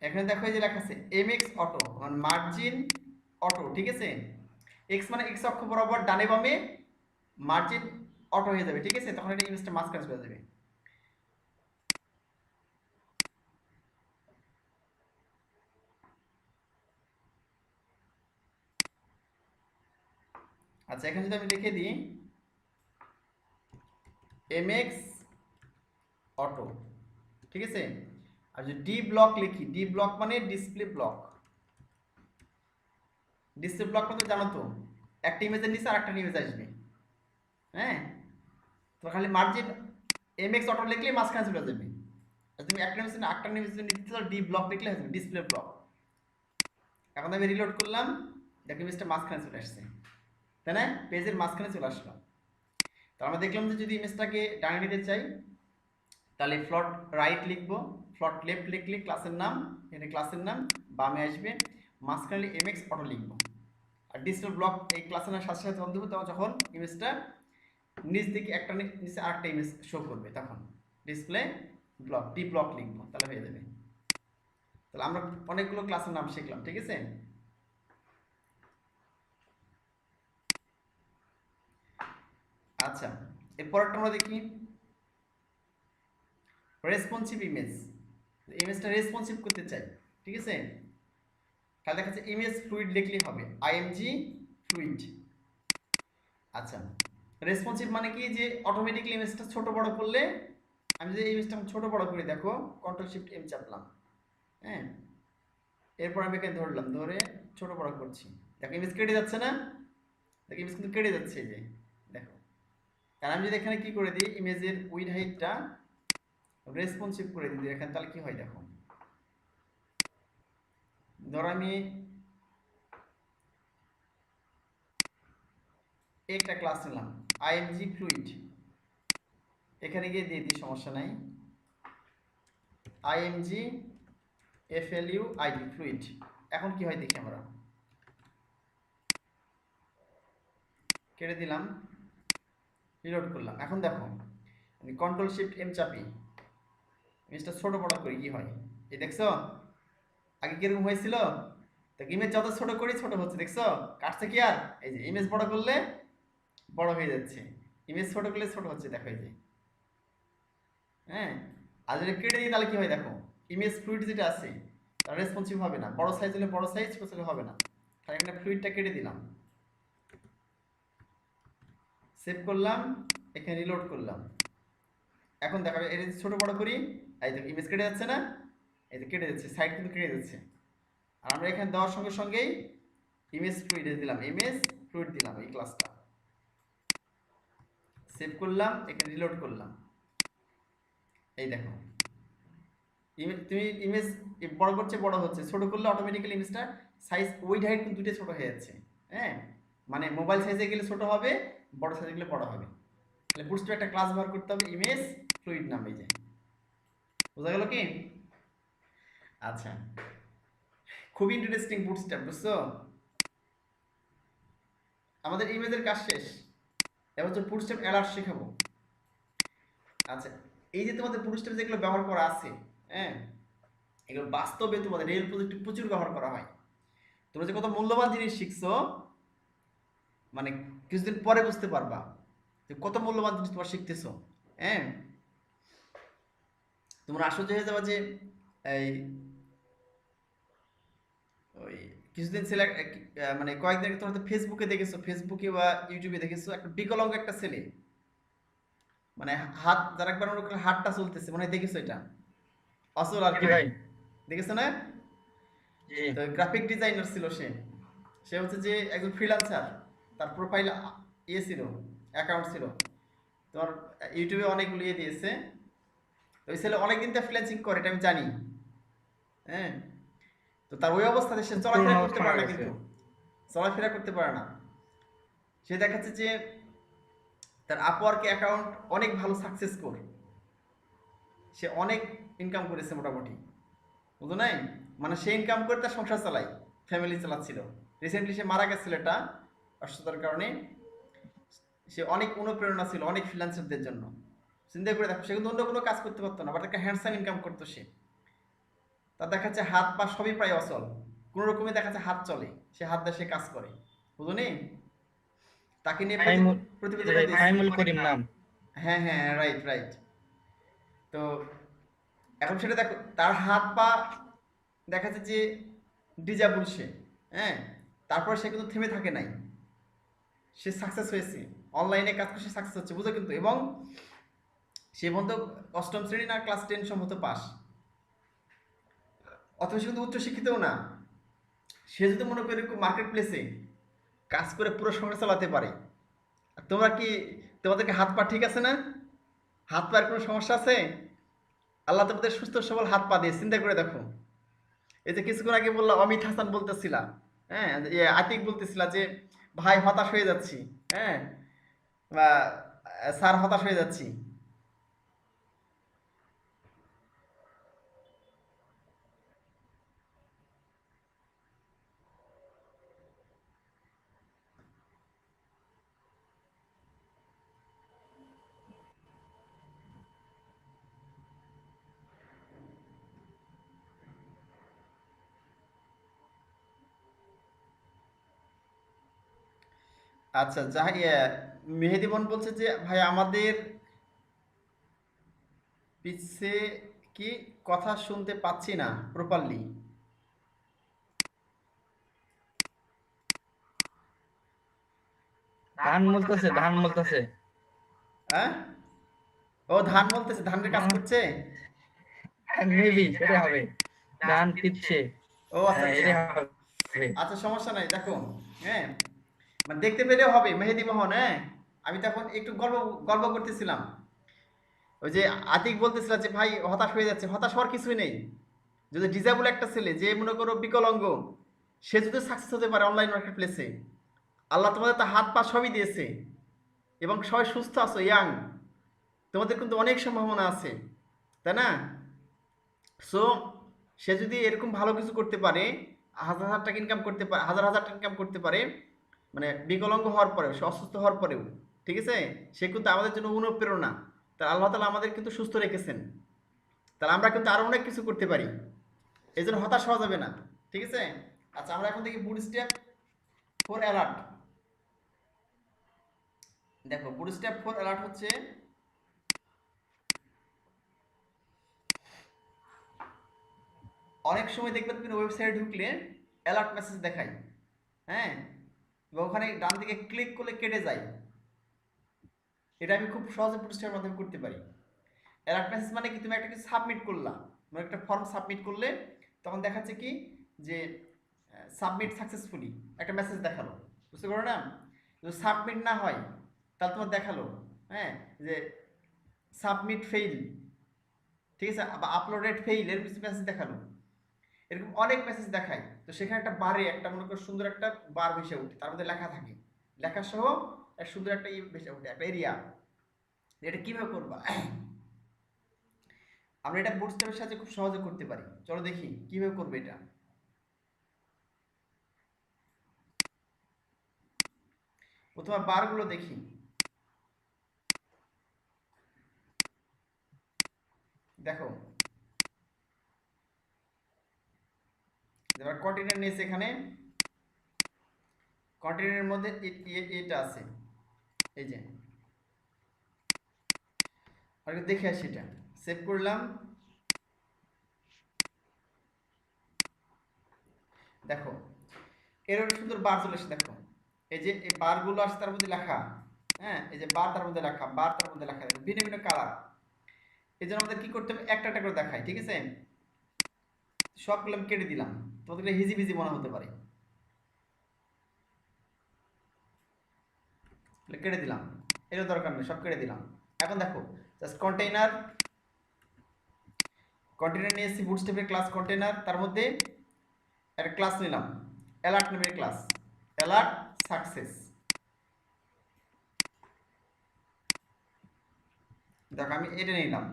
Speaker 1: এখানে দেখো এই যে লেখা আছে mx অটো, মানে মার্জিন অটো, ঠিক আছে? x মানে x অক্ষ বরাবর ডানে বামে মার্জিন অটো হয়ে যাবে, ঠিক আছে? তখন এটা ইমেজটা মাঝখানে চলে যাবে। আচ্ছা এখানে যদি আমি লিখে দিই mx অটো, ঠিক আছে? আর যদি ডি ব্লক লিখি, ডি ব্লক মানে ডিসপ্লে ব্লক। ডিসপ্লে ব্লক মানে জানো তো, একটা ইমেজের নিচে আরেকটা ইমেজ আসবে, হ্যাঁ? তো খালি মার্জিন mx অটো লিখলে মাঝখানে চলে যাবে। আর তুমি একটা ইমেজ আরেকটা ইমেজ নিতে চাও, ডি ব্লক লিখলে হয়ে যাবে ডিসপ্লে ব্লক। এখন আমি রিলোড করলাম, দেখো ইমেজটা মাঝখানে চলে আসছে, তাই না? পেজের মাঝখানে চলে আসলো। তো আমরা দেখলাম যে যদি ইমেজটাকে ডানে নিতে চাই, তাহলে ফ্লট রাইট লিখবো, ফ্লট লেফট লিখলে ক্লাসের নাম, এখানে ক্লাসের নাম বামে আসবে, মাঝখানে mx অটো লিখবো। আর ডিসপ্লে ব্লক এই ক্লাসের নাম সাথে সাথে অন দেবো, তখন যখন ইমেজটা নিচ দিকে একটা নিচে আরেকটা ইমেজ শো করবে, তখন ডিসপ্লে ব্লক ডি ব্লক লিখবো, তাহলে হয়ে যাবে। তাহলে আমরা অনেকগুলো ক্লাসের নাম শিখলাম, ঠিক আছে? আচ্ছা এরপরটা আমরা দেখি রেসপন্সিভ ইমেজ। ইমেজটা রেসপন্সিভ করতে চাই, ঠিক আছে? তাহলে দেখা যাচ্ছে ইমেজ ফ্লুইড লিখলেই হবে, আইএমজি ফ্লুইড। আচ্ছা রেসপন্সিভ মানে কি, যে অটোমেটিকলি ইমেজটা ছোট বড় করলে, আমি যে ইমেজটা ছোট বড় করি, দেখো কন্ট্রোল শিফট এম চাপলাম, হ্যাঁ, এরপর আমি এখানে ধরলাম, ধরে ছোট বড় করছি, দেখো ইমেজ কেটে যাচ্ছে না? দেখো ইমেজ কিন্তু কেটে যাচ্ছে, এই যে দেখো। আর আমি যদি এখানে কি করে দিই, ইমেজের উইড হাইটটা রেসপন্সিভ করে দিই এখানে, তাহলে কি হয় দেখো। ধরো আমি একটা ক্লাস নিলাম আইএমজি ফ্লুইড, এখানে গিয়ে দিয়ে দিই, সমস্যা নাই, আইএমজি এফএলইউ আইডি ফ্লুইড। এখন কি হয় দেখি, আমরা কেটে দিলাম, রিলোড করলাম। এখন দেখো আমি কন্ট্রোল শিফট এম চাপি, ইমেজটা ছোট বড় করি, কি হয় এই দেখছো? আগে কিরকম হয়েছিল? তো ইমেজ যত ছোট করি ছোট হচ্ছে, দেখছো কাটছে কি? আর এই যে ইমেজ বড় করলে বড় হয়ে যাচ্ছে, ইমেজ ছোট করলে ছোট হচ্ছে, দেখো এই যে, হ্যাঁ। আর যদি কেটে দিই তাহলে কি হয় দেখো, ইমেজ ফ্লুইড যেটা আছে তার রেসপন্সিভ হবে না, বড় সাইজ হলে বড় সাইজ, ছোট হলে হবে না। তাহলে এখানে ফ্লুইডটা কেটে দিলাম, সেভ করলাম, এখানে রিলোড করলাম। এখন দেখাবে এর ছোট বড় করি, এই দেখো ইমেজ কেটে যাচ্ছে না? এই যে কেটে যাচ্ছে, সাইড কিন্তু কেটে যাচ্ছে। আর আমরা এখানে দেওয়ার সঙ্গে সঙ্গেই ইমেজ ফ্লুইড দিলাম, ইমেজ ফ্লুইড দিলাম এই ক্লাসটা, সেভ করলাম, এখানে রিলোড করলাম। এই দেখো তুমি ইমেজ বড় করছে বড় হচ্ছে, ছোট করলে অটোমেটিক্যালি ইমেজটা সাইজ উইড হাইট কিন্তু দুটোই ছোট হয়ে যাচ্ছে, হ্যাঁ। মানে মোবাইল সাইজে গেলে ছোট হবে, বড় সাইজে গেলে বড় হবে। তাহলে বুটস্ট্র্যাপ একটা ক্লাস ব্যবহার করতে হবে, ইমেজ ফ্লুইড নাম, এই যে বোঝা গেল কি? আচ্ছা খুবই ইন্টারেস্টিং বুটস্ট্র্যাপ, বুঝছো? আমাদের ইমেজের কাজ শেষ, এবার হচ্ছে বুটস্ট্র্যাপ অ্যালার্ট শেখাবো। আচ্ছা এই যে তোমাদের বুটস্ট্র্যাপ যেগুলো ব্যবহার করা আছে, হ্যাঁ, এগুলো বাস্তবে তোমাদের রিয়েল প্রজেক্টে প্রচুর ব্যবহার করা হয়। তোমরা যে কত মূল্যবান জিনিস শিখছো, মানে কিছুদিন পরে বুঝতে পারবা যে কত মূল্যবান জিনিস তোমরা শিখতেছো, হ্যাঁ। তোমরা আশ্চর্য হয়ে যাবে যে এই ওই কিছুদিন ছেলে মানে কয়েকদিন আগে তোমরা তো ফেসবুকে দেখেছো, ফেসবুকে বা ইউটিউবে দেখেছো একটা বিকলাঙ্গ একটা ছেলে, মানে হাত যারা একবার মনে করো হাতটা চলতেছে, মনে হয় দেখেছো এটা, অচল আর কি,
Speaker 2: ভাই
Speaker 1: দেখেছো না?
Speaker 3: জি
Speaker 1: তো গ্রাফিক ডিজাইনার ছিল সে। সে হচ্ছে যে একজন ফ্রিল্যান্সার, তার প্রোফাইল ইয়ে ছিল, অ্যাকাউন্ট ছিল, তোমার ইউটিউবে অনেকগুলো ইয়ে দিয়েছে। তো ওই ছেলে অনেকদিন তো ফ্রিল্যান্সিং করে, এটা আমি জানি। হ্যাঁ, তো তার ওই অবস্থাতে সে
Speaker 3: পুরনো
Speaker 1: চলাফেরা করতে
Speaker 3: অবস্থা
Speaker 1: পারে
Speaker 3: মারা
Speaker 1: না,
Speaker 3: গেছে।
Speaker 1: কিন্তু চলাফেরা করতে পারে না। সে দেখাচ্ছে যে তার আপওয়ার্ক অ্যাকাউন্ট অনেক ভালো সাকসেস করে, সে অনেক ইনকাম করেছে মোটামুটি, বুঝো নাই? মানে সে ইনকাম করে তার সংসার চালায়, ফ্যামিলি চালাচ্ছিল। রিসেন্টলি সে মারা গেছিল, এটা অসুস্থতার কারণে। সে অনেক অনুপ্রেরণা ছিল অনেক ফ্রিল্যান্সারদের জন্য। চিন্তা করে দেখো, সে কিন্তু অন্য কোনো কাজ করতে পারতো না, বাট একটা হ্যান্ডসাম ইনকাম করতো সে। তার দেখাচ্ছে হাত পা সবই প্রায় অচল, কোনো রকমে দেখাচ্ছে হাত চলে, সে হাত দিয়ে সে কাজ করে, বুঝলি? তাকে নিয়ে
Speaker 3: ফাহিমুল, জি
Speaker 1: প্রতিবেদনও
Speaker 3: ভাই,
Speaker 1: দিয়েছে।
Speaker 3: ফাহিমুল করিম নাম।
Speaker 1: হ্যাঁ হ্যাঁ, রাইট রাইট। তো এখন সেটা দেখো, তার হাত পা দেখা যাচ্ছে যে ডিজাবুল সে। হ্যাঁ, তারপর সে কিন্তু থেমে থাকে নাই, সে সাকসেস হয়েছে, অনলাইনে কাজ করে সে সাকসেস হচ্ছে, বুঝো কিন্তু। এবং সে বন্ধু অষ্টম শ্রেণী না ক্লাস 10 সম্ভবত পাস, অথবা সে কিন্তু উচ্চশিক্ষিতও না। সে যদি মনে করে মার্কেট প্লেসে কাজ করে পুরো সংসার চালাতে পারে। আর তোমরা কি, তোমাদেরকে হাত পা ঠিক আছে না? হাত পায়ের কোনো সমস্যা আছে? আল্লাহ তোমাদের সুস্থ সবল হাত পা দিয়ে, চিন্তা করে দেখো। এই যে কিছুক্ষণ আগে বললাম অমিত হাসান বলতেছিলা, হ্যাঁ, আতিক বলতেছিলা যে ভাই হতাশ হয়ে যাচ্ছি, হ্যাঁ, বা স্যার হতাশ হয়ে যাচ্ছি। আচ্ছা, যাই মেহেদি বোন বলছে যে ভাই আমাদের পিছে কি কথা শুনতে পাচ্ছি না প্রপারলি।
Speaker 3: ধান বলতেছে, ধান বলতেছে।
Speaker 1: হ্যাঁ, ও ধান বলতেছে, ধানের কাজ করছে।
Speaker 3: মেবি এটা হবে, ধান পিচ্ছে।
Speaker 1: ও আচ্ছা
Speaker 3: হ্যাঁ,
Speaker 1: আচ্ছা।
Speaker 3: এটা হবে।
Speaker 1: আচ্ছা, সমস্যা নাই, দেখো। হ্যাঁ, মানে দেখতে পেলেও হবে মেহেদি মোহন। হ্যাঁ, আমি তখন একটু গল্প গল্প করতেছিলাম। ওই যে আতিক বলতেছিল যে ভাই হতাশ হয়ে যাচ্ছে, হতাশ হওয়ার কিছুই নেই। যদি ডিজেবল একটা ছেলে, যে মনে করো বিকলাঙ্গ, সে যদি সাকসেস হতে পারে অনলাইন মার্কেট প্লেসে, আল্লাহ তোমাদের তো হাত পা সবই দিয়েছে, এবং সবাই সুস্থ আছো, ইয়াং, তোমাদের কিন্তু অনেক সম্ভাবনা আছে, তাই না? সো সে যদি এরকম ভালো কিছু করতে পারে, হাজার হাজার টাকা ইনকাম করতে পারে, হাজার হাজার টাকা ইনকাম করতে পারে, মানে বিকলাঙ্গ হওয়ার পরেও, সে অসুস্থ হওয়ার পরেও, ঠিক আছে, সে কিন্তু আমাদের জন্য অনুপ্রেরণা। তা আল্লাহ তালা আমাদের কিন্তু সুস্থ রেখেছেন, তাহলে আমরা কিন্তু আরো অনেক কিছু করতে পারি। এই জন্য হতাশ হওয়া যাবে না, ঠিক আছে? আচ্ছা, আমরা এখন দেখি বুট স্টেপ ফর অ্যালার্ট। দেখো, বুট স্টেপ ফর অ্যালার্ট হচ্ছে, অনেক সময় দেখবে তুমি ওয়েবসাইটে ঢুকলে অ্যালার্ট মেসেজ দেখায়, হ্যাঁ, এবং ওখানে ডান দিকে ক্লিক করলে কেটে যায়। এটা আমি খুব সহজে প্রতিষ্ঠানের মাধ্যমে করতে পারি। অ্যালার্ট মেসেজ মানে কি, তুমি একটা কিছু সাবমিট করলা, মানে একটা ফর্ম সাবমিট করলে তখন দেখাচ্ছে কি যে সাবমিট সাকসেসফুলি, একটা মেসেজ দেখালো, বুঝতে পারো না? যদি সাবমিট না হয় তাহলে তোমার দেখালো, হ্যাঁ, যে সাবমিট ফেইল, ঠিক আছে, বা আপলোডেড ফেইল, এর কিছু মেসেজ দেখালো। এরকম অনেক মেসেজ দেখায়। তো সেখানে একটা বারে, একটা মনে করো সুন্দর একটা বার ভেসে ওঠে, তার মধ্যে লেখা থাকে, লেখা সহ এক সুন্দর একটা ভেসে ওঠে, একটা এরিয়া। এটা কিভাবে করবা? আমরা এটা বুটস্ট্র্যাপের সাহায্যে খুব সহজে করতে পারি। চলো দেখি কিভাবে করবে এটা। প্রথমে বারগুলো দেখি। দেখো, এবার কন্টেনার নিয়েছে, এখানে কন্টেনারের মধ্যে এটা আছে, এই যে, আর একটু দেখে আসি, এটা সেভ করলাম। দেখো, এর একটা সুন্দর বার চলে এসে, দেখো এই যে এই বারগুলো আসছে, তার মধ্যে লেখা, হ্যাঁ, এই যে বার, তার মধ্যে লেখা, বার, তার মধ্যে লেখা, দেখো ভিন্ন ভিন্ন কালার। এই জন্য আমাদের কি করতে হবে, একটা একটা করে দেখাই, ঠিক আছে? সবগুলো আমি কেটে দিলাম। তোমাদের হিজিবিজি মনে হতে পারে। কেটে দিলাম, এরও দরকার নেই, সব কেটে দিলাম। এখন দেখো জাস্ট কন্টেইনার নিয়ে এসেছি, বুটস্ট্র্যাপের ক্লাস কন্টেইনার, তার মধ্যে একটা ক্লাস নিলাম অ্যালার্ট নামের ক্লাস, অ্যালার্ট সাকসেস। দেখো আমি এটা নিলাম,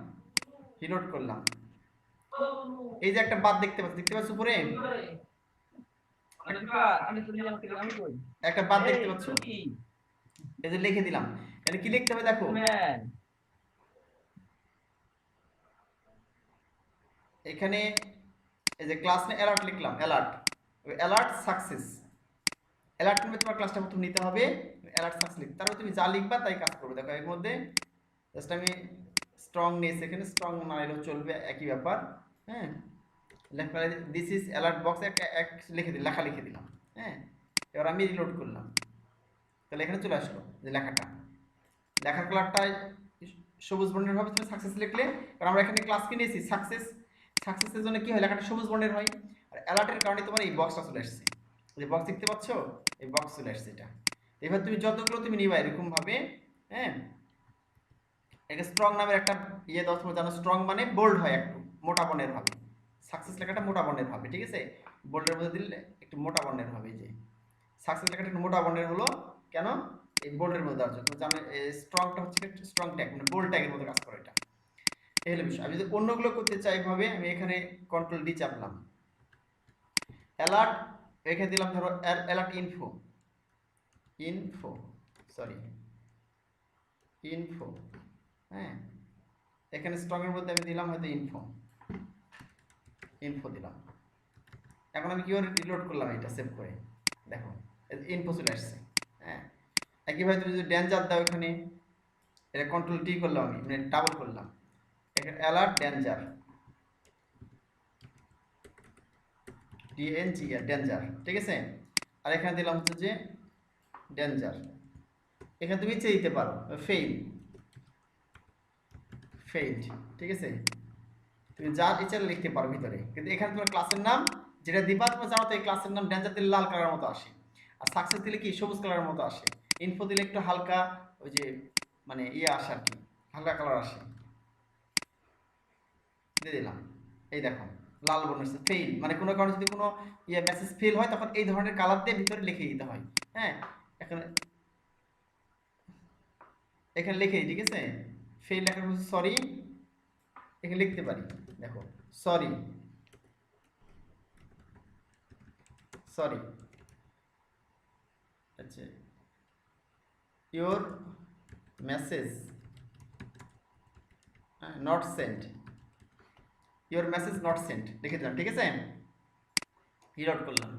Speaker 1: রিলোড করলাম, এই যে একটা বাদ দেখতে পাচ্ছ উপরে একটা বাদ দেখতে পাচ্ছ, এই যে লিখে দিলাম। এটা কি লিখতে হবে দেখো, এখানে এই যে ক্লাস নে অ্যালার্ট লিখলাম, অ্যালার্ট সাকসেস। অ্যালার্ট নামে তোমার ক্লাসটা প্রথম নিতে হবে, অ্যালার্ট সাকসেস লিখতে, তারপর তুমি যা লিখবা তাই কাজ করবে। দেখো এর মধ্যে জাস্ট আমি স্ট্রং নিয়েছি, এখানে স্ট্রং না এলেও চলবে, একই ব্যাপার। হ্যাঁ, লেখা দিস ইজ অ্যালার্ট বক্স এক লিখে দিই, লেখা লিখে দিলাম। হ্যাঁ, এবার আমি রিলোড করলাম, তাহলে এখানে চলে আসলো যে লেখার কালারটা সবুজ বর্ণের হবে। তুমি সাকসেস লিখলে, কারণ আমরা এখানে ক্লাস কিনেছি সাকসেসের জন্য কি হয়, লেখাটা সবুজ বর্ণের হয়। আর অ্যালার্টের কারণে তোমার এই বক্সটা চলে আসছে, যে বক্স দেখতে পাচ্ছ, এই বক্স চলে আসছে এটা। এবার তুমি যতগুলো তুমি নিবা এরকম ভাবে। হ্যাঁ, এটা স্ট্রং নামের একটা ইয়ে দাও, তোমরা জানো স্ট্রং মানে বোল্ড হয়, একটু মোটা বর্ণের হবে। সাকসেস লেখাটা মোটা বর্ণের হবে, ঠিক আছে, বোল্ডের মধ্যে দিলে একটু মোটা বর্ণের হবে। এই যে সাকসেস লেখাটা একটু মোটা বর্ণের হলো কেন, এই বোল্ডের মধ্যে দেওয়ার জন্য। তুমি জানো স্ট্রংটা হচ্ছে স্ট্রং ট্যাগ, মানে বোল্ড ট্যাগের মতো কাজ করে এটা। এই হলো বিষয়। আমি যদি অন্যগুলো করতে চাই ভাবে, আমি এখানে কন্ট্রোল ডি চাপলাম, অ্যালার্ট এখানে দিলাম ধরো অ্যালার্ট ইনফো। হ্যাঁ, এখানে স্ট্রং এর মধ্যে আমি দিলাম হয়তো ইনফো দিলাম। এখন আমি কিভাবে রিলোড করলাম এটা সেভ করে, দেখো ইনফো চলে আসছে। হ্যাঁ, একইভাবে তুমি যদি ডেঞ্জার দাও, এখানে এটা কন্ট্রোল টি করলাম, আমি মানে ডাবল করলাম, এখানে অ্যালার্ট ডেঞ্জার, ডেঞ্জার, ঠিক আছে। আর এখানে দিলাম হচ্ছে যে ডেঞ্জার, এখানে তুমি ইচ্ছে দিতে পারো ফেইল্ড, ঠিক আছে, তুমি যা ইচ্ছা লিখতে পারো ভিতরে। কিন্তু এখানে তোমার ক্লাসের নাম যেটা দিবা, তোমার জানো তো এই ক্লাসের নাম ডেঞ্জার দিলে লাল কালারের মতো আসে, আর সাকসেস দিলে কি সবুজ কালারের মতো আসে, ইনফো দিলে একটু হালকা ওই যে মানে ইয়ে আসে আর কি, হালকা কালার আসে। দিয়ে দিলাম, এই দেখো লাল বর্ণ আসছে, ফেইল মানে কোনো কারণে যদি কোনো ইয়ে মেসেজ ফেল হয়, তখন এই ধরনের কালার দিয়ে ভিতরে লিখে দিতে হয়। হ্যাঁ, এখানে লিখে দিই, ঠিক আছে, ফেল লেখার হচ্ছে সরি, এখানে লিখতে পারি, দেখো সরি আচ্ছা, ইওর মেসেজ নট সেন্ট, লিখে দিলাম, ঠিক আছে, রিলোড করলাম।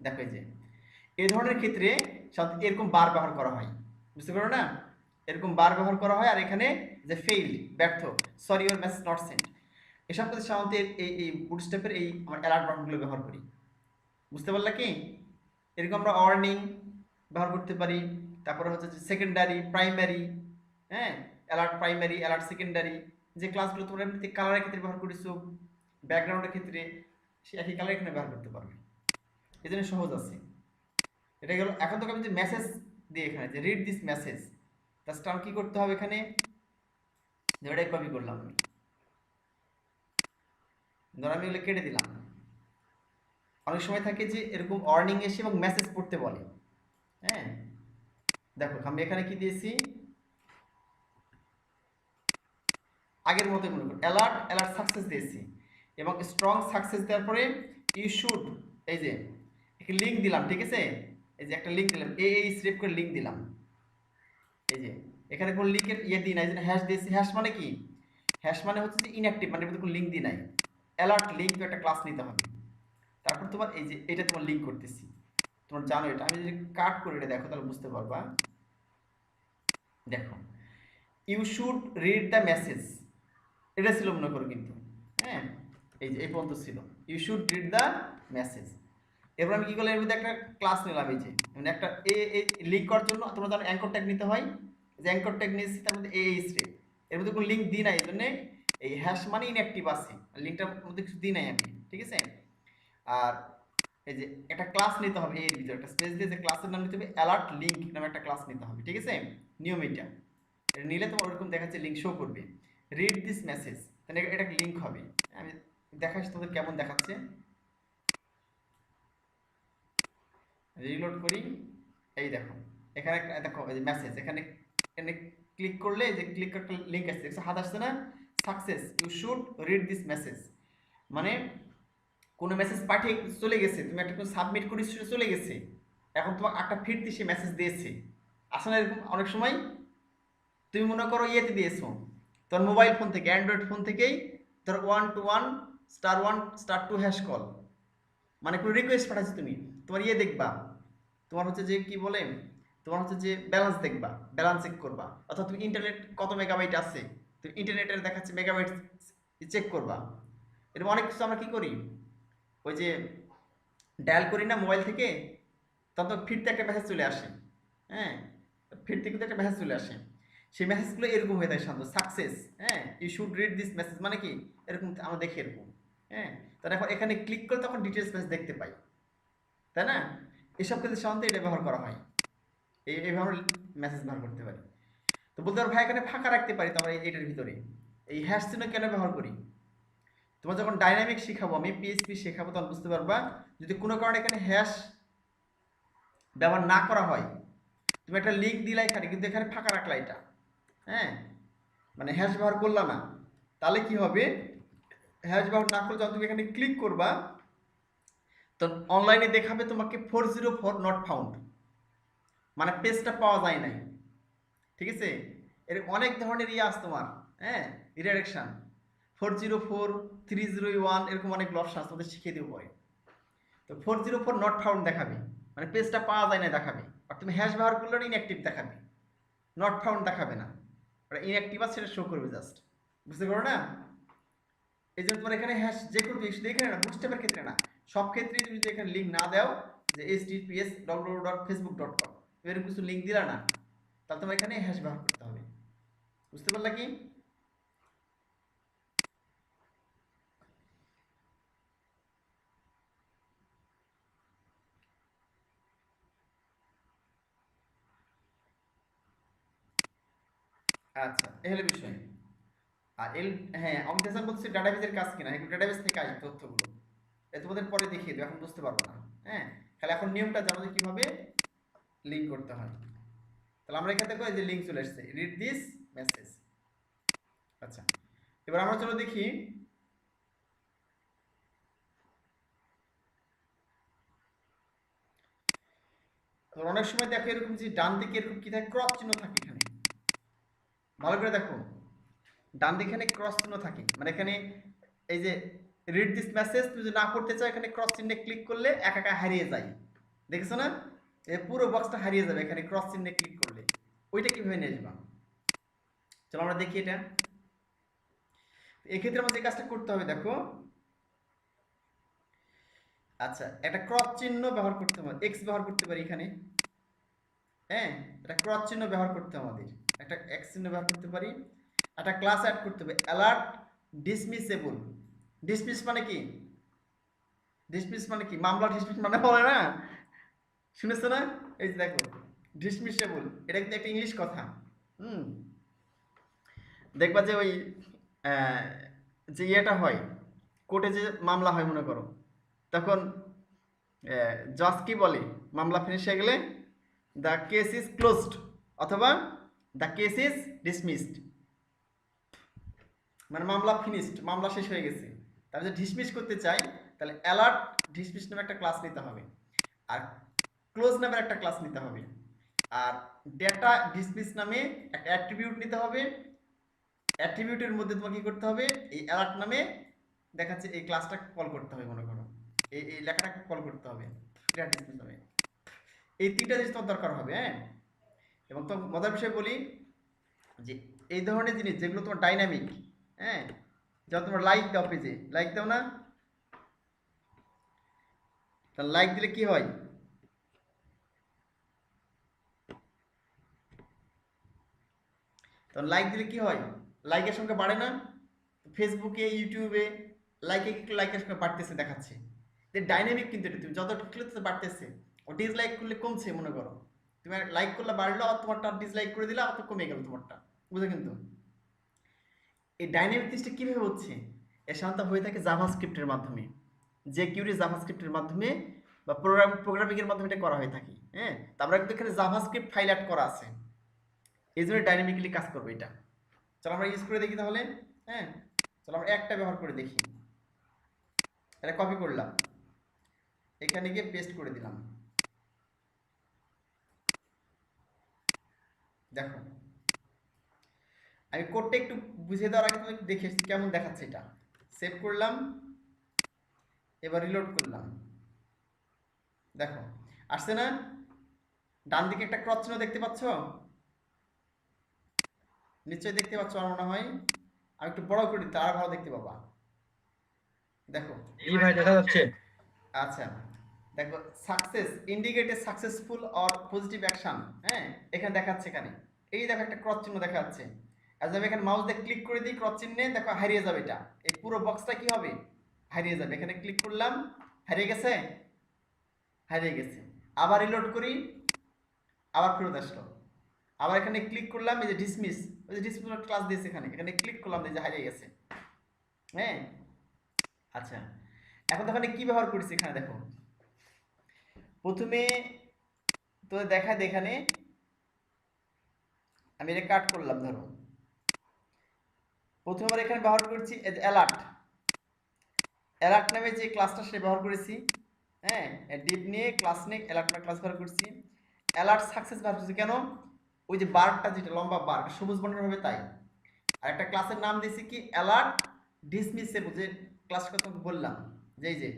Speaker 1: দেখো এই যে এই ধরনের ক্ষেত্রে সাধারণত এরকম বার ব্যবহার করা হয়, বুঝতে পারো না, এরকম বার ব্যবহার করা হয়। আর এখানে যে ফেইল ব্যর্থ, sorry your message not sent, এসব ক্ষেত্রে সাধারণত এই বুটস্ট্র্যাপের এই আমার অ্যালার্ট বাটনগুলো ব্যবহার করি। বুঝতে পারলা কি, এরকম আমরা ওয়ার্নিং ব্যবহার করতে পারি, তারপরে হচ্ছে যে সেকেন্ডারি প্রাইমারি, হ্যাঁ, অ্যালার্ট প্রাইমারি অ্যালার্ট সেকেন্ডারি, যে ক্লাসগুলো তোমরা এমনিতে কালারের ক্ষেত্রে ব্যবহার করেছো, ব্যাকগ্রাউন্ডের ক্ষেত্রে সে একই কালার এখানে ব্যবহার করতে পারবে, এই জন্য সহজ আছে। এটা গেল। এখন তোকে আমি যে মেসেজ দিই এখানে, যে রিড দিস মেসেজ, জাস্ট আমার কি করতে হবে, এখানে এটাই কপি করলাম আমি, ধর আমি এগুলো কেটে দিলাম। অনেক সময় থাকে যে এরকম ওয়ার্নিং এসে এবং মেসেজ পড়তে বলে। হ্যাঁ, দেখো আমি এখানে কি দিয়েছি, আগের মতো মনে করো অ্যালার্ট সাকসেস দিয়েছি, এবং স্ট্রং সাকসেস দেওয়ার পরে ইউ শুড, এই যে একটা লিঙ্ক দিলাম, ঠিক আছে, এই যে একটা লিঙ্ক দিলাম, এই স্টেপ করে লিঙ্ক দিলাম। এই যে এখানে কোনো লিঙ্কের ইয়ে দিই নাই, এই জন্য হ্যাশ দিয়েছি। হ্যাশ মানে কি, হ্যাশ মানে হচ্ছে যে ইনঅ্যাক্টিভ, মানে কোনো লিঙ্ক দিই নাই। অ্যালার্ট লিঙ্ক তো একটা ক্লাস নিতে হবে, তারপর তোমার এই যে এটা তোমার লিঙ্ক করতেছি, তোমার জানো এটা। আমি যদি কাট করে এটা দেখো তাহলে বুঝতে পারবা। দেখো you should read the message, এটা ছিল মনে করো কিন্তু, হ্যাঁ, এই যে এই পর্যন্ত ছিল you should read the message. এরপর আমি কি করলাম, এর মধ্যে একটা ক্লাস নিলাম, এই যে মানে একটা লিঙ্ক করার জন্য তোমরা জানো অ্যাঙ্কর ট্যাগ নিতে হয়, যে অ্যাঙ্কর ট্যাগ নিয়েছি, তার মধ্যে এই স্টেপ, এর মধ্যে কোনো লিঙ্ক দিই নাই, এই জন্য এই হ্যাশ মানে ইনঅ্যাক্টিভ আছে, লিঙ্কটার মধ্যে কিছু দিই নাই আমি, ঠিক আছে। আর এই যে একটা ক্লাস নিতে হবে, এর ভিতরে একটা স্পেস দিয়ে যে ক্লাসের নাম নিতে হবে অ্যালার্ট লিঙ্ক নামে একটা ক্লাস নিতে হবে, ঠিক আছে? নিয়ম এটা নিলে তোমার ওরকম দেখাচ্ছে লিঙ্ক শো করবে। রিড দিস মেসেজ, তাহলে এটা লিঙ্ক হবে। আমি দেখাচ্ছি তোমাদের কেমন দেখাচ্ছে, রিলোড করি। এই দেখো এখানে দেখো এই যে মেসেজ, এখানে এখানে ক্লিক করলে যে ক্লিক একটা লিঙ্ক আসছে, দেখছো হাত আসছে না, success you should read this message. মানে কোনো মেসেজ পাঠিয়ে চলে গেছে, তুমি একটা কোনো সাবমিট করে চলে গেছে, এখন তোমার একটা ফিরতি সে মেসেজ দিয়েছে। আসলে এরকম অনেক সময় তুমি মনে করো ইয়েতে দিয়েছো তোর মোবাইল ফোন থেকে, অ্যান্ড্রয়েড ফোন থেকেই তোর 121*1*2# কল, মানে কোনো রিকোয়েস্ট পাঠাচ্ছি তুমি, তোমার ইয়ে দেখবা, তোমার হচ্ছে যে কি বলে, তোমার হচ্ছে যে ব্যালেন্স দেখবা, ব্যালেন্স চেক করবা, অথবা তুমি ইন্টারনেট কত মেগাবাইট আছে, তুমি ইন্টারনেটের দেখাচ্ছে মেগাবাইট চেক করবা। এরকম অনেক কিছু আমরা কি করি, ওই যে ডায়াল করি না মোবাইল থেকে, তখন তো ফিরতে একটা মেসেজ চলে আসে, হ্যাঁ, ফিরতে কিন্তু একটা মেসেজ চলে আসে, সেই মেসেজগুলো এরকম হয়ে থাকে শান্ত, সাকসেস, হ্যাঁ, you should read this message, মানে কি এরকম আমরা দেখি এরকম, হ্যাঁ। তাহলে এখন এখানে ক্লিক করে তখন ডিটেলস মেসেজ দেখতে পাই, তাই না? এসব ক্ষেত্রে সাধারণত এটা ব্যবহার করা হয়, এইভাবে মেসেজ ব্যবহার করতে পারি। তো বলতে পারো ভাই এখানে ফাঁকা রাখতে পারি তো আমরা এইটার ভিতরে, এই হ্যাশ চিহ্ন কেন ব্যবহার করি? তোমার যখন ডাইনামিক শেখাবো, আমি পিএইচপি শেখাবো, তখন বুঝতে পারবা যদি কোনো কারণে এখানে হ্যাশ ব্যবহার না করা হয়, তুমি একটা লিঙ্ক দিলা এখানে কিন্তু এখানে ফাঁকা রাখলা এটা, হ্যাঁ, মানে হ্যাশ ব্যবহার করলা না, তাহলে কি হবে, হ্যাশ ব্যবহার না করলে যখন তুমি এখানে ক্লিক করবা তো অনলাইনে দেখাবে তোমাকে 404 নট ফাউন্ড, মানে পেজটা পাওয়া যায় নাই, ঠিক আছে? এর অনেক ধরনের ইয়ে আছে তোমার, হ্যাঁ, রিডাইরেকশন 404 301 এরকম অনেক অপশন আছে, তোমাদের শিখিয়ে দেবো পরে। তো 404 নট ফাউন্ড দেখাবে, মানে পেজটা পাওয়া যায় না দেখাবে, আর তুমি হ্যাশ ব্যবহার করলে ইনঅ্যাক্টিভ দেখাবে, নট ফাউন্ড দেখাবে না, ওটা ইনঅ্যাক্টিভ আছে সেটা শো করবে জাস্ট, বুঝতে পারো না? এই জন্য তোমার এখানে হ্যাশ যে কোনো শুধু এখানে না, বুটস্ট্র্যাপের ক্ষেত্রে না, সব ক্ষেত্রেই তুমি যদি এখানে লিঙ্ক না দাও যে https://www.facebook.com এরকম কিছু লিঙ্ক দিলা না, তাহলে তোমার এখানে হ্যাশ ব্যবহার করতে হবে, বুঝতে পারলা কি? আচ্ছা এই হলো বিষয়। আর হ্যাঁ আমি তেসান বলছি ডাটাবেসের কাজ কিনা, এগুলো ডাটাবেস থেকে আসবে তথ্যগুলো, এ তোমাদের পরে দেখিয়ে দেবো, এখন বুঝতে পারবো না, হ্যাঁ। তাহলে এখন নিয়মটা জানো যে কিভাবে লিঙ্ক করতে হয়। তাহলে আমরা এখানে দেখো এই যে লিঙ্ক চলে আসছে, রিড দিস মেসেজ। আচ্ছা এবার আমরা চলো দেখি অনেক সময় দেখো এরকম যে ডান দিকে এরকম কি থাকে, ক্রস চিহ্ন থাকে এখানে, ভালো করে দেখো ডান দিকে এখানে ক্রস চিহ্ন থাকে, মানে এখানে এই যে রিড দিস মেসেজ তুমি যদি না করতে চাও এখানে ক্রস চিহ্নে ক্লিক করলে একা একা হারিয়ে যায়, দেখেছো না, এই পুরো বক্সটা হারিয়ে যাবে এখানে ক্রস চিহ্নে ক্লিক করলে, ওইটা কিভাবে নিয়ে আসবা, চলো আমরা দেখি এটা। এক্ষেত্রে আমাদের এই কাজটা করতে হবে, দেখো আচ্ছা একটা ক্রস চিহ্ন ব্যবহার করতে হবে, এক্স ব্যবহার করতে পারি এখানে, হ্যাঁ, একটা ক্রস চিহ্ন ব্যবহার করতে আমাদের, একটা এক্স চিহ্ন ব্যবহার করতে পারি, একটা ক্লাস অ্যাড করতে হবে অ্যালার্ট ডিসমিসেবল। ডিসমিস মানে কি, ডিসমিস মানে কি, মামলা ডিসমিস মানে বলে না, শুনেছো না, এই যে দেখো ডিসমিসেবল, এটা কিন্তু একটা ইংলিশ কথা, হুম, দেখবা যে ওই যে ইয়েটা হয় কোর্টে যে মামলা হয় মনে করো, তখন জাজ কি বলে, মামলা ফিনিশ হয়ে গেলে দ্য কেস ইজ ক্লোজড অথবা দ্য কেস ইজ ডিসমিসড, মানে মামলা ফিনিশড, মামলা শেষ হয়ে গেছে। তার যদি ডিসমিস করতে চাই তাহলে অ্যালার্ট ডিসমিস নামে একটা ক্লাস নিতে হবে, আর ক্লোজ নামের একটা ক্লাস নিতে হবে, আর ডেটা ডিসমিস নামে একটা অ্যাট্রিবিউট নিতে হবে, অ্যাট্রিবিউটের মধ্যে তোমাকে কি করতে হবে, এই অ্যালার্ট নামে দেখাচ্ছে এই ক্লাসটা কল করতে হবে, মনে করো এই এই লেখাটাকে কল করতে হবে, ডেটা ডিসমিস নামে, এই তিনটা জিনিস তোমার দরকার হবে, হ্যাঁ। এবং তো মজার বিষয় বলি যে এই ধরনের জিনিস যেগুলো তোমার ডাইনামিক, হ্যাঁ, যখন তোমার লাইক দাও পেজে, লাইক দাও না, তাহলে লাইক দিলে কি হয়, তখন লাইক দিলে কি হয়, লাইকের সংখ্যা বাড়ে না, ফেসবুকে ইউটিউবে লাইকের সংখ্যা বাড়তেছে দেখাচ্ছে, ডাইনামিক কিন্তু এটা, তুমি যত ক্লিক করতে বাড়তেছে, ও ডিসলাইক করলে কমছে মনে করো, তুমি লাইক করলে বাড়লো আর তোমারটা ডিসলাইক করে দিলে আর তো কমে গেল তোমারটা, বুঝো কিন্তু এই ডাইনামিক জিনিসটা কীভাবে হচ্ছে, এর সাধারণত হয়ে থাকে জাভাস্ক্রিপ্টের মাধ্যমে, যে কিউরি জাভাস্ক্রিপ্টের মাধ্যমে বা প্রোগ্রামিংয়ের মাধ্যমে এটা করা হয়ে থাকে। হ্যাঁ, তো আমরা কিন্তু এখানে জাভাস্ক্রিপ্ট ফাইল অ্যাড করা আছে, এই জন্য ডাইনামিক্যালি কাজ করবে এটা। চলো আমরা ইউজ করে দেখি তাহলে। হ্যাঁ, চলো আমরা একটা ব্যবহার করে দেখি। এটা কপি করলাম, এখানে গিয়ে পেস্ট করে দিলাম, দেখো আমি কোডটা একটু বুঝিয়ে দেওয়ার আগে তুমি দেখে কেমন দেখাচ্ছে এটা। সেভ করলাম, এবার রিলোড করলাম, দেখো আসছে না? ডান দিকে একটা ক্রস চিহ্ন দেখতে পাচ্ছ? নিশ্চয়ই দেখতে পাচ্ছ আমার মনে হয়। আমি একটু বড় করে দিতে আর ভালো দেখতে পাবা, দেখো।
Speaker 3: এই ভাই দেখা যাচ্ছে।
Speaker 1: আচ্ছা, দেখো success indicate a successful or positive action. হ্যাঁ, এখানে দেখাচ্ছে, এখানে এই দেখো একটা ক্রস চিহ্ন দেখা যাচ্ছে। আজ আমি এখানে মাউস দিয়ে ক্লিক করে দিই ক্রস চিহ্নে, দেখো হারিয়ে যাবে এটা, এই পুরো বক্সটা কি হবে, হারিয়ে যাবে। এখানে ক্লিক করলাম, হারিয়ে গেছে, হারিয়ে গেছে। আবার রিলোড করি, আবার ফেরত আসলো। আবার এখানে ক্লিক করলাম, এই যে ডিসমিস, ওই যে ডিসমিস ক্লাস দিয়েছে এখানে, এখানে ক্লিক করলাম, এই যে হারিয়ে গেছে। হ্যাঁ, আচ্ছা এখন তো এখানে কি ব্যবহার করেছি, এখানে দেখো প্রথমে তো দেখা এখানে আমি এটা কাট করলাম, ধরো প্রথমবার এখানে ব্যবহার করেছি অ্যালার্ট, অ্যালার্ট নামে যে ক্লাসটা সে ব্যবহার করেছি। হ্যাঁ, ডিপ নিয়ে ক্লাস নিয়ে অ্যালার্ট নামে ক্লাস ব্যবহার করেছি। অ্যালার্ট সাকসেস ব্যবহার করছি কেন, ওই যে বারটা যেটা লম্বা বার সবুজ বর্ণের হবে তাই। আর একটা ক্লাসের নাম দিয়েছি কি অ্যালার্ট ডিসমিসেবল, যে ক্লাসটা তোমাকে বললাম যে এই যে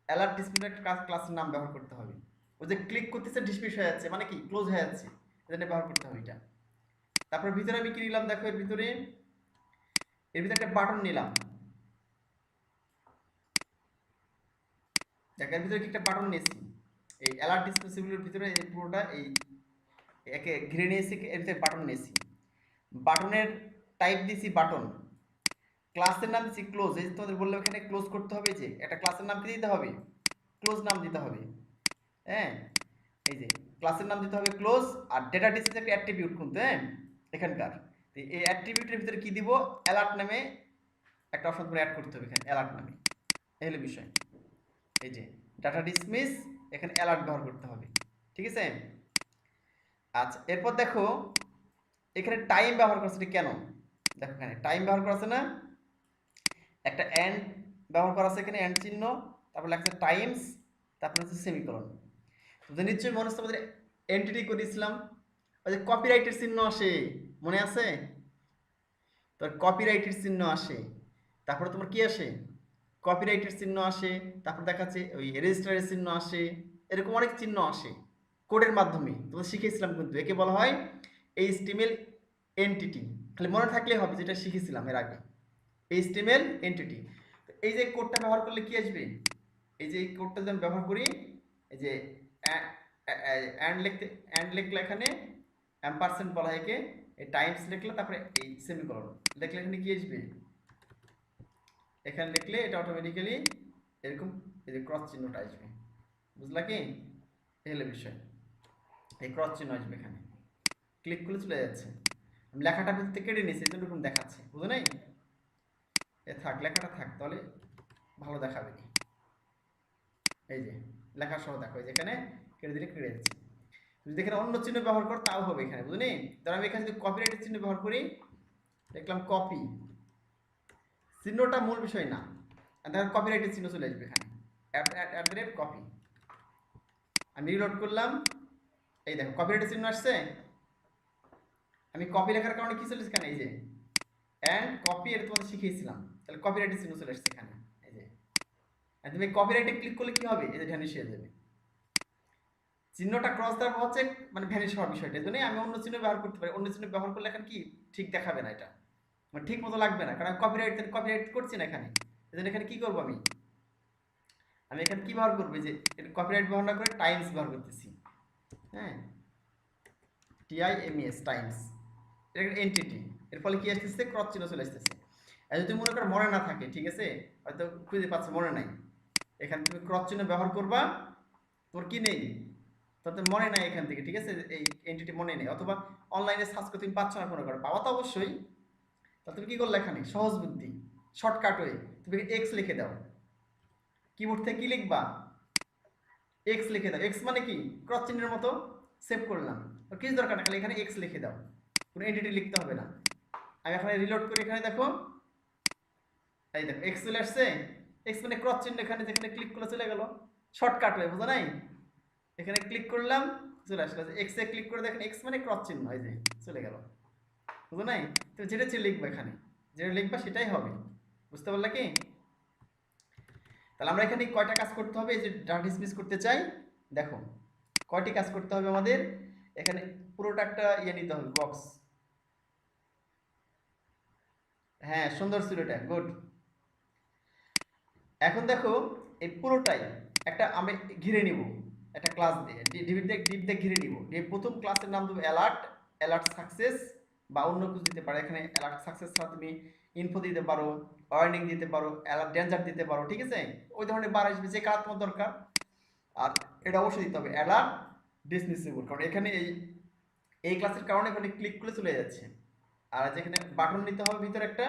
Speaker 1: অ্যালার্ট ডিসমিসেবল ক্লাসের নাম ব্যবহার করতে হবে। ওই যে ক্লিক করতেছে ডিসমিস হয়ে যাচ্ছে, মানে কি ক্লোজ হয়ে যাচ্ছে, এজন্য ব্যবহার করতে হবে এটা। তারপর ভিতরে আমি কি নিলাম, দেখো এর ভিতরে একটা বাটন নিলাম, দেখো এর ভিতরে কি একটা বাটন নিয়েছি, এই অ্যালার্ট ডিসমিসেবলের ভিতরে এই পুরোটা এই একে ঘিরে নিয়েছি, এর ভিতরে বাটন নিয়েছি, বাটনের টাইপ দিয়েছি বাটন, ক্লাসের নাম দিচ্ছি ক্লোজ, এই তোমাদের বললাম এখানে ক্লোজ করতে হবে, যে একটা ক্লাসের নাম কি দিতে হবে, ক্লোজ নাম দিতে হবে। হ্যাঁ, এই যে ক্লাসের নাম দিতে হবে ক্লোজ, আর ডেটা ডিসপ্লে একটা অ্যাট্রিবিউট কিন্তু, হ্যাঁ এখানকার, এই অ্যাট্রিবিউটের ভিতরে কি দিব, অ্যালার্ট নামে একটা অপশন করে অ্যাড করতে হবে এখানে, অ্যালার্ট নামে, এই হলো বিষয়। এই যে ডাটা ডিসমিস, এখানে অ্যালার্ট ব্যবহার করতে হবে, ঠিক আছে। আচ্ছা এরপর দেখো এখানে টাইম ব্যবহার করছে, কেন দেখো এখানে টাইম ব্যবহার করা আছে না, একটা এন্ড ব্যবহার করা আছে এখানে, এন্ড চিহ্ন, তারপর লেখা আছে টাইমস, তারপর হচ্ছে সেমিকোলন। তো নিশ্চয়ই মনে হচ্ছে আমাদের এন্টিটি করেছিলাম, ওই যে কপিরাইটের চিহ্ন আসে, মনে আছে? তো কপিরাইটের চিহ্ন আসে, তারপরে তোমার কি আসে, কপিরাইটের চিহ্ন আসে, তারপর দেখাচ্ছে ওই রেজিস্টারের চিহ্ন আসে, এরকম অনেক চিহ্ন আসে কোডের মাধ্যমে, তোমরা শিখেছিলাম কিন্তু, একে বলা হয় এইচটিএমএল এন্টিটি, খালি মনে থাকলে হবে যেটা শিখেছিলাম এর আগে, এইচটিএমএল এন্টিটি। এই যে কোডটা ব্যবহার করলে কি আসবে, এই যে এই কোডটা যদি আমি ব্যবহার করি, এই যে অ্যান্ড লিখলে এখানে অ্যাম্পারসেন্ট বলা হয় একে, এই টাইমস লিখলে তারপরে এই সেমিকোলন লিখলে এখানে কি আসবে, এখানে লিখলে এটা অটোমেটিক্যালি এরকম এই যে ক্রস চিহ্নটা আসবে, বুঝলা কি? এই হলো বিষয়, এই ক্রস চিহ্ন আসবে এখানে, ক্লিক করলে চলে যাচ্ছে। আমি লেখাটা ভিতরে কেটে নিয়েছি, এই জন্য এরকম দেখাচ্ছে, বুঝো নাই? এ থাক, লেখাটা থাক, তাহলে ভালো দেখাবে। এই যে লেখা সহ দেখো, এই যেখানে কেটে দিলে কেটে যাচ্ছে। যদি এখানে অন্য চিহ্ন ব্যবহার করো তাও হবে এখানে, বুঝলি? ধর আমি এখানে যদি কপিরাইটের চিহ্ন ব্যবহার করি, দেখলাম কপি, চিহ্নটা মূল বিষয় না, দেখো কপিরাইটের চিহ্ন চলে আসবে এখানে, কপি। আমি রিলোড করলাম, এই দেখো কপিরাইটের চিহ্ন আসছে। আমি কপি লেখার কারণে কি চলেছে এখানে, এই যে অ্যান্ড কপি, এটা তোমাদের শিখিয়েছিলাম, তাহলে কপিরাইটের চিহ্ন চলে আসছে এখানে। এই যে তুমি কপিরাইটে ক্লিক করলে কি হবে, এই যে ভ্যানিশ হয়ে যাবে চিহ্নটা, ক্রস দ্বারা হচ্ছে মানে ভ্যানিশ হওয়ার বিষয়টা। এই জন্যই আমি অন্য চিহ্ন ব্যবহার করতে পারি, অন্য চিহ্ন ব্যবহার করলে এখন কি ঠিক দেখাবে না, এটা মানে ঠিক মতো লাগবে না, কারণ কপিরাইট করছি না এখানে। এই জন্য এখানে কি করবো, আমি এখানে কি ব্যবহার করবো, যে কপিরাইট ব্যবহার না করে টাইমস ব্যবহার করতেছি। হ্যাঁ, TIMES টাইমস, এটা এন্টিটি, এর ফলে কি আসতেছে, ক্রস চিহ্ন চলে আসতেছে। আর যদি মনে করো মনে না থাকে, ঠিক আছে, হয়তো খুঁজে পাচ্ছ মনে নাই, এখানে তুমি ক্রস চিহ্ন ব্যবহার করবা, তোর কি নেই, তোর তো মনে নাই এখান থেকে, ঠিক আছে, এই এন্টিটি মনে নেই, অথবা অনলাইনে সার্চ করে তুমি পাচ্ছ না কোনো কারণে, পাওয়া তো অবশ্যই। তাহলে তুমি কি করলে, এখানে সহজ বুদ্ধি, শর্টকাট হয়ে তুমি এক্স লিখে দাও। কিবোর্ড থেকে কি লিখবা, এক্স লিখে দাও। এক্স মানে কি, ক্রস চিহ্নের মতো। সেভ করলাম, আর কিছু দরকার না, খালি এখানে এক্স লিখে দাও, কোনো এন্টিটি লিখতে হবে না। আমি এখানে রিলোড করে এখানে দেখো, এই দেখো এক্স চলে আসছে। এক্স মানে ক্রস চিহ্ন, এখানে যেখানে ক্লিক করলে চলে গেল, শর্টকাট হয়ে, বোঝা নাই? এখানে ক্লিক করলাম, চলে আসলো। এক্স এ ক্লিক করে দেখেন, এক্স মানে ক্রস চিহ্ন, এই যে চলে গেল, বুঝো নাই? তো যেটা লিখবা, এখানে যেটা লিখবা সেটাই হবে, বুঝতে পারলে কি? তাহলে আমরা এখানে কয়টা কাজ করতে হবে, এই যে ডাটা ডিসমিস করতে চাই, দেখো কয়টি কাজ করতে হবে আমাদের। এখানে পুরোটা একটা ইয়ে নিতে হবে, বক্স। হ্যাঁ, সুন্দর ছিল এটা, গুড। এখন দেখো এই পুরোটাই একটা আমরা ঘিরে নিব, একটা ক্লাস দিয়ে ডিপ দিয়ে ঘিরে নিব। এই প্রথম ক্লাসের নাম দেবো অ্যালার্ট, অ্যালার্ট সাকসেস, বা অন্য কিছু দিতে পারো। এখানে অ্যালার্ট সাকসেস ছাড়া তুমি ইনফো দিতে পারো, ওয়ার্নিং দিতে পারো, অ্যালার্ট ডেঞ্জার দিতে পারো, ঠিক আছে? ওই ধরনের বার আসবে যে কাজ তোমার দরকার। আর এটা অবশ্যই দিতে হবে অ্যালার্ট ডিসমিসেবল, কারণ এখানে এই ক্লাসের কারণে এখানে ক্লিক করলে চলে যাচ্ছে। আর যেখানে বাটন নিতে হবে ভিতরে একটা,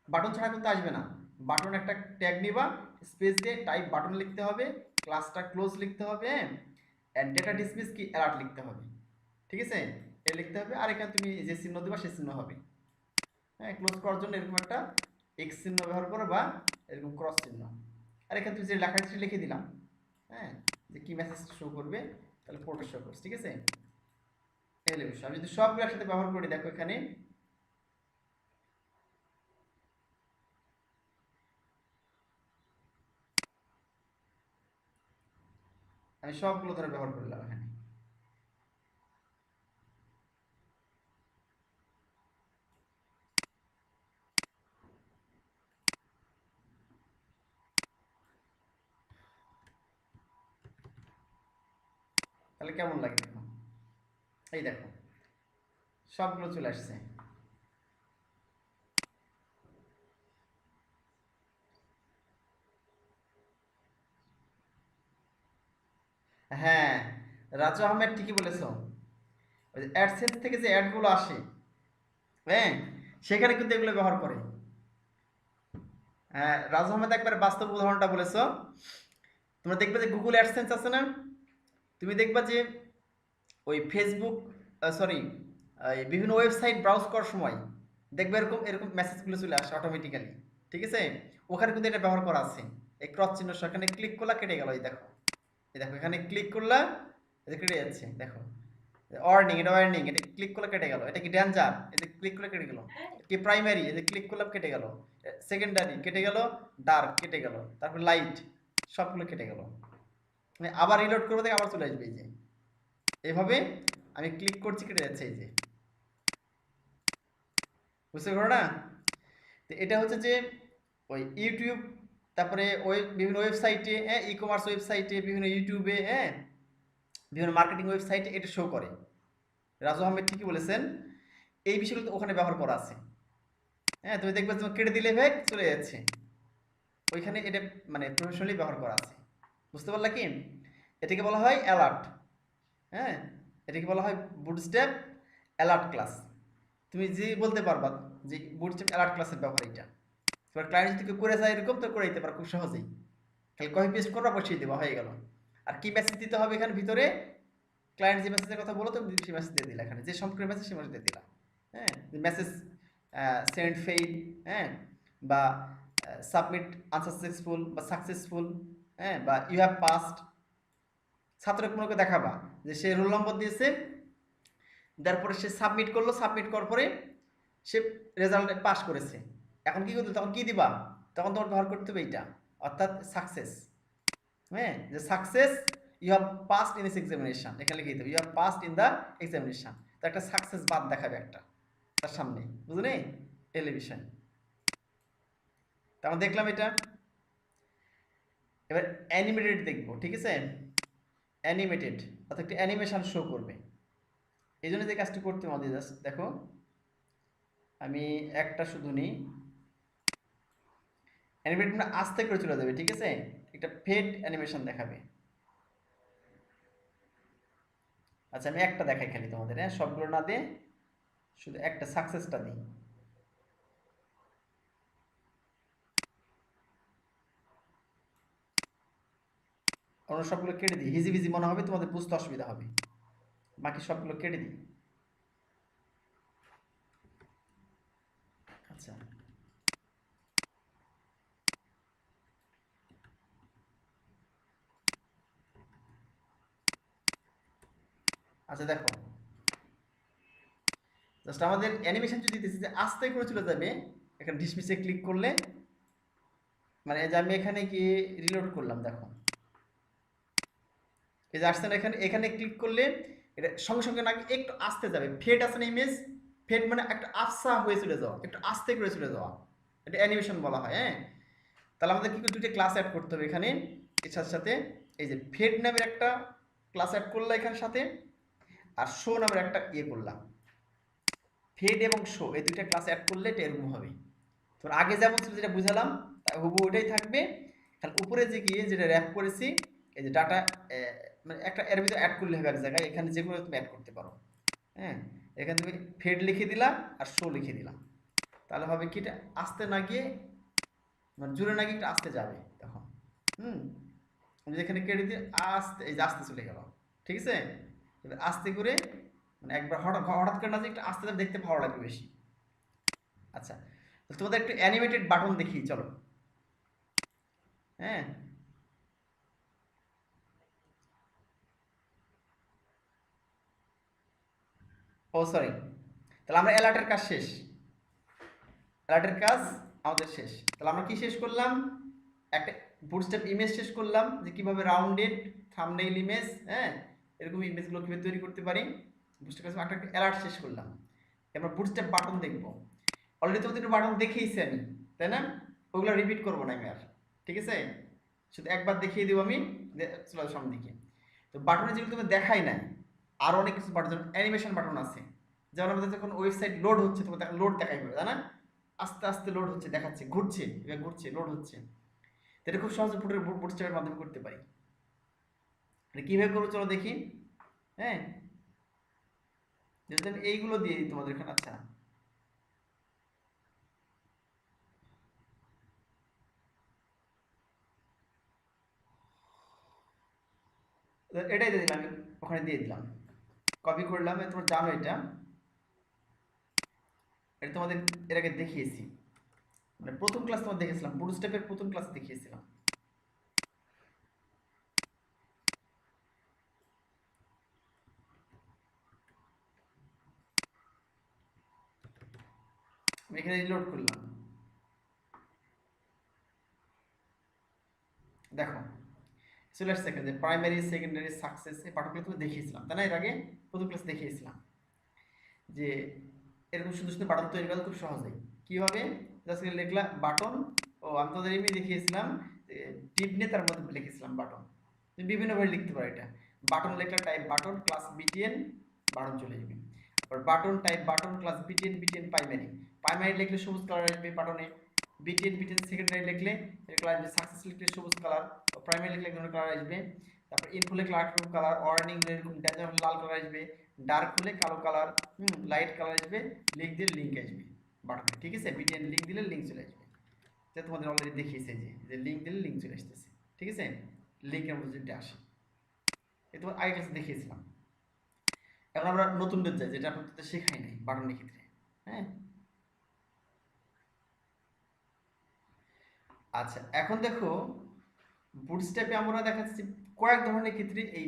Speaker 1: বাটন ছাড়া কিন্তু আসবে না। বাটন একটা ট্যাগ নিবা, স্পেস দিয়ে টাইপ বাটন লিখতে হবে, ক্লাসটা ক্লোজ লিখতে হবে, অ্যান্ড ডেটা ডিসমিস কি অ্যালার্ট লিখতে হবে, ঠিক আছে? এটা লিখতে হবে। আর এখানে তুমি যে চিহ্ন দিবা সেই চিহ্ন হবে। হ্যাঁ, ক্লোজ করার জন্য এরকম একটা এক্স চিহ্ন ব্যবহার করো, বা এরকম ক্রস চিহ্ন। আর এখানে তুমি যে লেখাটি লিখে দিলাম, হ্যাঁ, যে কি মেসেজ শো করবে, তাহলে পোর্ট শো করছে, ঠিক আছে? এই বিষয় আমি যদি সবগুলো একসাথে ব্যবহার করি, দেখো এখানে আমি সবগুলো ধরে ব্যবহার করলাম এখানে। তাহলে কেমন লাগে দেখো, এই দেখো সবগুলো চলে আসছে। হ্যাঁ, রাজু আহমেদ ঠিকই বলেছ। ওই যে অ্যাডসেন্স থেকে যে অ্যাডগুলো আসে, হ্যাঁ, সেখানে কিন্তু এগুলো ব্যবহার করে। হ্যাঁ, রাজু আহমেদ একবার বাস্তব উদাহরণটা বলেছ। তোমরা দেখবে যে গুগল অ্যাডসেন্স আছে না, তুমি দেখবা যে ওই ফেসবুক, সরি, বিভিন্ন ওয়েবসাইট ব্রাউজ করার সময় দেখবে এরকম এরকম মেসেজগুলো চলে আসে অটোমেটিক্যালি, ঠিক আছে? ওখানে কিন্তু এটা ব্যবহার করা আছে। এই ক্রস চিহ্ন সেখানে ক্লিক করলা, কেটে গেল, এই দেখো, এই দেখো এখানে ক্লিক করলা, এটা কেটে যাচ্ছে, দেখো ওয়ার্নিং, এটা ওয়ার্নিং, এটা ক্লিক করলে কেটে গেল। এটা কি ডেঞ্জার, এটা ক্লিক করলে কেটে গেল। কি প্রাইমারি, এটা ক্লিক করলাম কেটে গেল। সেকেন্ডারি কেটে গেল, ডার্ক কেটে গেল, তারপর লাইট, সবগুলো কেটে গেল। মানে আবার রিলোড করবো, দেখে আবার চলে আসবে, এই যে এভাবে আমি ক্লিক করছি, কেটে যাচ্ছে, এই যে, বুঝতে পারো না? তো এটা হচ্ছে যে ওই ইউটিউব, তারপরে ওই বিভিন্ন ওয়েবসাইটে, হ্যাঁ, ই কমার্স ওয়েবসাইটে, বিভিন্ন ইউটিউবে, হ্যাঁ, বিভিন্ন মার্কেটিং ওয়েবসাইটে এটা শো করে। রাজু আহমেদ ঠিকই বলেছেন, এই বিষয়গুলো তো ওখানে ব্যবহার করা আছে। হ্যাঁ, তুমি দেখবে তোমার কেটে দিলে ভাই চলে যাচ্ছে, ওইখানে এটা মানে প্রফেশনালি ব্যবহার করা আছে, বুঝতে পারলা কি? এটাকে বলা হয় অ্যালার্ট। হ্যাঁ, এটাকে বলা হয় বুটস্ট্র্যাপ অ্যালার্ট ক্লাস। তুমি যে বলতে পারবা যে বুটস্ট্র্যাপ অ্যালার্ট ক্লাসের ব্যবহার এটা। তোমার ক্লায়েন্ট যদি কেউ করে যায় এরকম, তো করে দিতে পারো খুব সহজেই, খালি কপি পেস্ট করবা, বসিয়ে দেওয়া হয়ে গেল। আর কি মেসেজ দিতে হবে এখানে ভিতরে, ক্লায়েন্ট যে মেসেজের কথা বলো তুমি সেই মেসেজ দিয়ে দিলা, এখানে যে সম্পর্কের মেসেজ সেই মেসেজ দিয়ে দিলা। হ্যাঁ, মেসেজ সেন্ড ফেইল, হ্যাঁ, বা সাবমিট আনসাকসেসফুল বা সাকসেসফুল, হ্যাঁ, বা ইউ হ্যাভ পাসড। ছাত্রকে মনে করে দেখাবা যে সে রোল নম্বর দিয়েছে, তারপরে সে সাবমিট করলো, সাবমিট করার পরে সে রেজাল্টে পাস করেছে। এখন কি করতে, তখন কি দিবা, তখন তোমার ব্যবহার করতে হবে এইটা, অর্থাৎ সাকসেস। হ্যাঁ, যে success, you have passed in this examination, এখানে লিখে দিতে হবে you have passed in the examination. তো একটা সাকসেস বাদ দেখাবে একটা তার সামনে, বুঝলে? টেলিভিশন। তারপর দেখলাম এটা। এবার অ্যানিমেটেড দেখবো, ঠিক আছে? অ্যানিমেটেড অর্থাৎ একটা অ্যানিমেশন শো করবে। এই জন্য যে কাজটি করতে আমাদের, জাস্ট দেখো আমি একটা শুধু নিই, অ্যানিমেটেড মানে আস্তে করে চলে যাবে, ঠিক আছে? একটা ফেড অ্যানিমেশন দেখাবে। আচ্ছা আমি একটা দেখাই খালি তোমাদের, হ্যাঁ সবগুলো না দিয়ে শুধু একটা সাকসেসটা দিই। অন্য সবগুলো কেটে দিই, হিজিবিজি মনে হবে, তোমাদের বুঝতে অসুবিধা হবে, বাকি সবগুলো কেটে দিই। আচ্ছা আচ্ছা দেখো, জাস্ট আমাদের অ্যানিমেশন যদি দিতেছি যে আস্তে করে চলে যাবে, এখানে ডিসমিসে ক্লিক করলে, মানে এই যে আমি এখানে গিয়ে রিলোড করলাম, দেখো এই যে আসছে না, এখানে এখানে ক্লিক করলে এটা সঙ্গে সঙ্গে নাকি একটু আস্তে যাবে। ফেড আছে না ইমেজ, ফেড মানে একটা আফসা হয়ে চলে যাওয়া, একটু আস্তে করে চলে যাওয়া, এটা অ্যানিমেশন বলা হয়। হ্যাঁ তাহলে আমাদের কি করে দুইটা ক্লাস অ্যাড করতে হবে এখানে, এর সাথে সাথে এই যে ফেড নামের একটা ক্লাস অ্যাড করলাম এখানে সাথে, আর শো নামের একটা ইয়ে করলাম। ফেড এবং শো এই দুইটা ক্লাস অ্যাড করলে এটা এরকম হবে। তো আগে যেমন ছিল যেটা বুঝালাম হুবহু ওটাই থাকবে, খালি উপরে যে গিয়ে যেটা র্যাপ করেছি, এই যে ডাটা মানে একটা এর ভিতরে অ্যাড করলে হবে এক জায়গায়, এখানে যেগুলো তুমি অ্যাড করতে পারো। হ্যাঁ এখানে তুমি ফেড লিখে দিলা আর শো লিখে দিলাম, তাহলে হবে কি এটা আস্তে না গিয়ে, মানে জুড়ে না গিয়ে একটু আস্তে যাবে তখন। আমি যেখানে কেটে দিয়ে আস্তে, এই যে আস্তে চলে গেল, ঠিক আছে। এবার আস্তে করে, মানে একবার হঠাৎ হঠাৎ করে না যে একটু আস্তে দেখতে ভালো লাগবে বেশি। আচ্ছা তোমাদের একটু অ্যানিমেটেড বাটন দেখি চলো। হ্যাঁ ও সরি, তাহলে আমরা অ্যালার্টের কাজ শেষ, অ্যালার্টের কাজ আমাদের শেষ। তাহলে আমরা কি শেষ করলাম, একটা বুটস্ট্র্যাপ ইমেজ শেষ করলাম, যে কিভাবে রাউন্ডেড থাম্বনেইল ইমেজ, হ্যাঁ এরকম ইমেজগুলো কিভাবে তৈরি করতে পারি, বুটস্ট্র্যাপ একটা অ্যালার্ট শেষ করলাম। এবার বুটস্ট্র্যাপ বাটন দেখবো, অলরেডি তোমাদের বাটন দেখেইছি আমি, তাই না, ওগুলো রিপিট করবো না আমি আর, ঠিক আছে, শুধু একবার দেখিয়ে দেবো আমি, চলো সামনের দিকে। তো বাটনে যেগুলো তুমি দেখাই নাই, আরও অনেক কিছু বাটন, যেমন অ্যানিমেশন বাটন আছে, যেমন আমাদের যখন ওয়েবসাইট লোড হচ্ছে তোমার তখন লোড দেখাই হবে, তাই না, আস্তে আস্তে লোড হচ্ছে দেখাচ্ছে, ঘুরছে, এবার ঘুরছে লোড হচ্ছে। তো এটা খুব সহজে বুটস্ট্র্যাপের মাধ্যমে করতে পারি। এটা কীভাবে করবো চলো দেখি। হ্যাঁ যেহেতু আমি এইগুলো দিয়ে দিই তোমাদের এখানে। আচ্ছা এটাই দিয়ে দিলাম, আমি ওখানে দিয়ে দিলাম, কপি করলাম, তোমরা জানো এটা, এটা তোমাদের এর আগে দেখিয়েছি, মানে প্রথম ক্লাস তোমার দেখেছিলাম, বুটস্ট্র্যাপের প্রথম ক্লাস দেখিয়েছিলাম। আমি এখানে রিলোড করলাম, দেখো চলে আসছে এখানে যে প্রাইমারি সেকেন্ডারি সাকসেস, এই পাঠগুলো তুমি দেখিয়েছিলাম তাই না, এর আগে প্রথম ক্লাস দেখিয়েছিলাম যে এরকম সুন্দর সুন্দর বাটন তৈরি করা খুব সহজেই। কীভাবে, জাস্ট লিখলাম বাটন, ও আমি তোদের এমনি দেখিয়েছিলাম টিপ নিয়ে তার মধ্যে লিখেছিলাম বাটন, তুমি বিভিন্নভাবে লিখতে পারো এটা। বাটন লেখলা type button class BTN, button চলে যাবে। আর button type button class BTN, BTN primary, primary লিখলে সবুজ কালার আসবে বাটনে, বিটিএন বিটিএন সেকেন্ডারি লিখলে কালার আসবে, সাকসেস লিখলে সবুজ কালার, প্রাইমারি লিখলে কোনো কালার আসবে, তারপর ইনফো লিখলে আরেকরকম কালার, ওয়ার্নিং এরকম ডেঞ্জার লাল কালার আসবে, ডার্ক হলে কালো কালার, লাইট কালার আসবে, লিঙ্ক দিলে লিঙ্ক আসবে বাটনে, ঠিক আছে, বিটিএন লিঙ্ক দিলে লিঙ্ক চলে আসবে, যেটা তোমাদের অলরেডি দেখিয়েছে যে লিঙ্ক দিলে লিঙ্ক চলে আসতেছে, ঠিক আছে, লিঙ্কের মধ্যে যেটা আসে, এই তোমার আগে ক্লাসে দেখিয়েছিলাম। এখন আমরা নতুন যাই, যেটা আপনাদের শেখাই নাই বাটনের ক্ষেত্রে। হ্যাঁ আচ্ছা এখন দেখো বুটস্ট্র্যাপে আমরা দেখাচ্ছি কয়েক ধরনের ক্ষেত্রে এই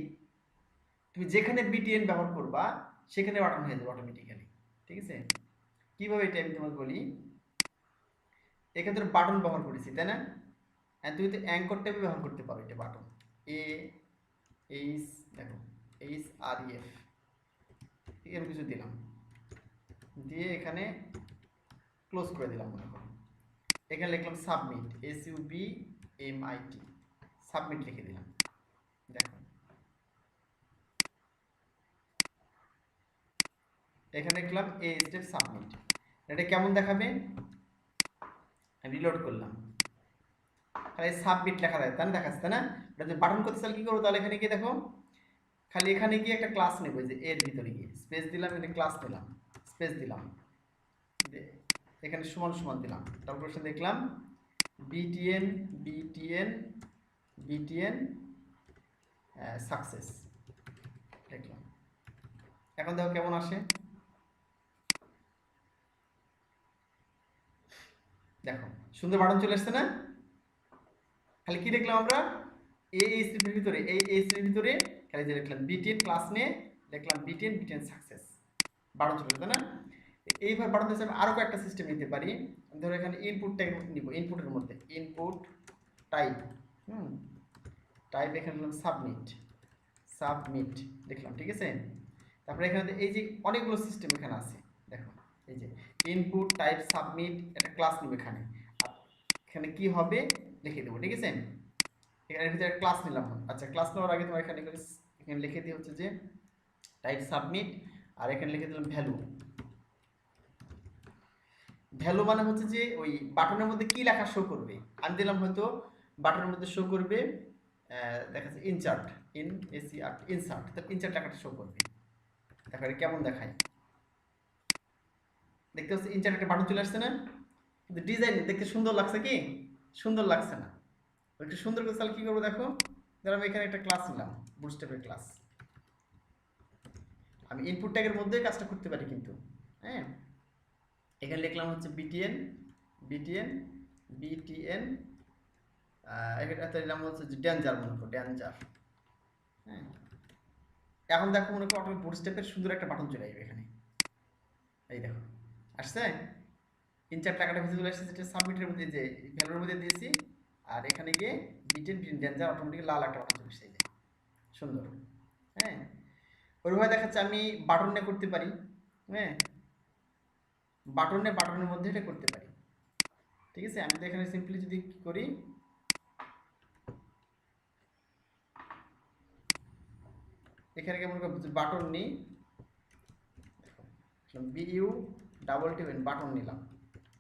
Speaker 1: তুমি যেখানে বিটিএন ব্যবহার করবা সেখানে বাটন হয়ে যাবে অটোমেটিক্যালি, ঠিক আছে। কিভাবে এটা আমি তোমাকে বলি, এক্ষেত্রে বাটন ব্যবহার করেছি তাই না, তুমি তো অ্যাঙ্কর ট্যাবে ব্যবহার করতে পারো, এটা বাটন এ এইচ, দেখো এইচ আর এফ এর কিছু দিলাম, দিয়ে এখানে ক্লোজ করে দিলাম মনে করো, এখানে লিখলাম সাবমিট, SUBMIT, সাবমিট লিখে দিলাম, দেখো এখানে লিখলাম এ স্টেপ সাবমিট, এটা কেমন দেখাবে, রিলোড করলাম, খালি সাবমিট লেখা যায়, তাই না? দেখাচ্ছে, তাই না? এটা যদি বাটন করতে চাইলে কি করবো, তাহলে এখানে গিয়ে দেখো, খালি এখানে গিয়ে একটা ক্লাস নেবো, যে এর ভিতরে গিয়ে স্পেস দিলাম, এখানে ক্লাস নিলাম, স্পেস দিলাম, এখানে সমান সমান দিলাম, তারপর দেখলাম বিটিএন বিটিএন বিটিএন সাকসেস দেখলাম। এখন দেখো কেমন আসে, দেখো সুন্দর বাটন চলে আসছে না? খালি কি দেখলাম আমরা, এই স্ট্রিপের ভিতরে, এই স্ট্রিপের ভিতরে খালি যে দেখলাম বিটিএন ক্লাস নিয়ে দেখলাম বিটিএন বিটিএন সাকসেস বাটন চলে আসছে, তাই না? এইভাবে বাটন হিসেবে আরো কয়েকটা সিস্টেম নিতে পারি। ধরো এখানে ইনপুট ট্যাগ নিব, ইনপুটের মধ্যে ইনপুট টাইপ, টাইপ এখানে দিলাম সাবমিট, সাবমিট দেখলাম, ঠিক আছে? তারপরে এখানে এই যে অনেকগুলো সিস্টেম এখানে আছে, দেখো এই যে ইনপুট টাইপ সাবমিট, একটা ক্লাস নিব এখানে, এখানে কি হবে লিখে দেবো, ঠিক আছে? এখানে ভিতরে ক্লাস নিলাম। আচ্ছা, ক্লাস নেওয়ার আগে তোমার এখানে লিখে দিয়ে হচ্ছে যে টাইপ সাবমিট, আর এখানে লিখে দিলাম ভ্যালু। ভ্যালু মানে হচ্ছে যে ওই বাটনের মধ্যে কি লেখা শো করবে, আমি দিলাম হয়তো বাটনের মধ্যে শো করবে দেখা যাচ্ছে ইনসার্ট, ইনসার্ট, তো ইনসার্ট লেখাটা শো করবে। দেখো এটা কেমন দেখায়, দেখতে পাচ্ছি ইনসার্ট একটা বাটন চলে আসছে না? কিন্তু ডিজাইন দেখতে সুন্দর লাগছে কি? সুন্দর লাগছে না। একটু সুন্দর করে তাহলে কি করবো দেখো, ধরো আমি এখানে একটা ক্লাস নিলাম, বুটস্ট্র্যাপের ক্লাস, আমি ইনপুট ট্যাগের মধ্যেই কাজটা করতে পারি কিন্তু, হ্যাঁ। এখানে লিখলাম হচ্ছে বিটিএন বিটিএন বিটিএন, এটা নিলাম হচ্ছে ড্যাঞ্জার, মনে করো ড্যাঞ্জার, হ্যাঁ। এখন দেখো মনে করো অটোমেটিক বুটস্ট্র্যাপের সুন্দর একটা বাটন চলে আসবে এখানে, এই দেখো আসছে, ইনচার্ট টাকাটা ভিতরে চলে আসছে, যেটা সাবমিটের মধ্যে যে ভ্যালুর মধ্যে দিয়েছি, আর এখানে গিয়ে বিটেন ড্যাঞ্জার অটোমেটিক লাল একটা বাটন চলে এসেছে, এই যে সুন্দর, হ্যাঁ। ওইভাবে দেখাচ্ছে আমি বাটনে করতে পারি, হ্যাঁ, বাটনের মধ্যে এটা করতে পারি, ঠিক আছে? আমি তো এখানে সিম্পলি যদি কি করি, এখানে কেমন বাটন নিই, বিইউ ডাবল টি ওএন বাটন নিলাম,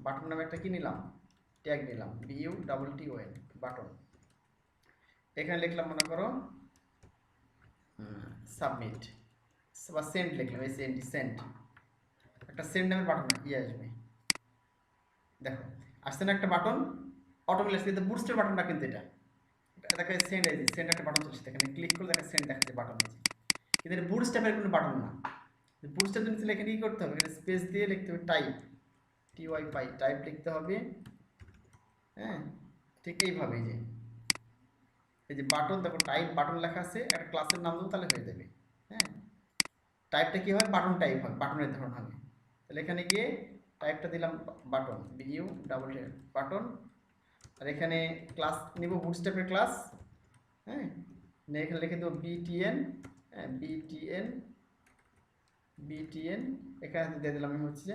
Speaker 1: বাটন নামে একটা কি নিলাম, ট্যাগ নিলাম, বিইউ ডাবল টি ওএন বাটন, এখানে লিখলাম মনে করো সাবমিট বা সেন্ড লিখলাম, এই সেন্ড একটা সেন্ড নামের বাটন আসবে, দেখো আসছে না একটা বাটন অটোমেটিক, কিন্তু বুটস্ট্র্যাপ বাটনটা কিন্তু এটা দেখো সেন্ড, এই যে সেন্ড একটা বাটন চলছে, এখানে ক্লিক করলে দেখো সেন্ড দেখাচ্ছে বাটন আছে, কিন্তু এটা বুটস্ট্র্যাপের কোনো বাটন না। বুটস্ট্র্যাপ যদি এখানে কি করতে হবে, এখানে স্পেস দিয়ে লিখতে হবে টাইপ, টিওয়াই পাই টাইপ লিখতে হবে, হ্যাঁ। ঠিক এইভাবে এই যে বাটন, দেখো টাইপ বাটন লেখা আছে, একটা ক্লাসের নাম দেবো তাহলে হয়ে যাবে, হ্যাঁ। টাইপটা কি হয়, বাটন টাইপ হয়, বাটনের ধরন হবে, তাহলে এখানে গিয়ে টাইপটা দিলাম বাটন, বিইউ ডাবল বাটন, আর এখানে ক্লাস নিব বুটস্ট্র্যাপের ক্লাস, হ্যাঁ। এখানে লিখে দেবো বিটিএন, হ্যাঁ বিটিএন বিটিএন, এখানে দিয়ে দিলাম আমি হচ্ছে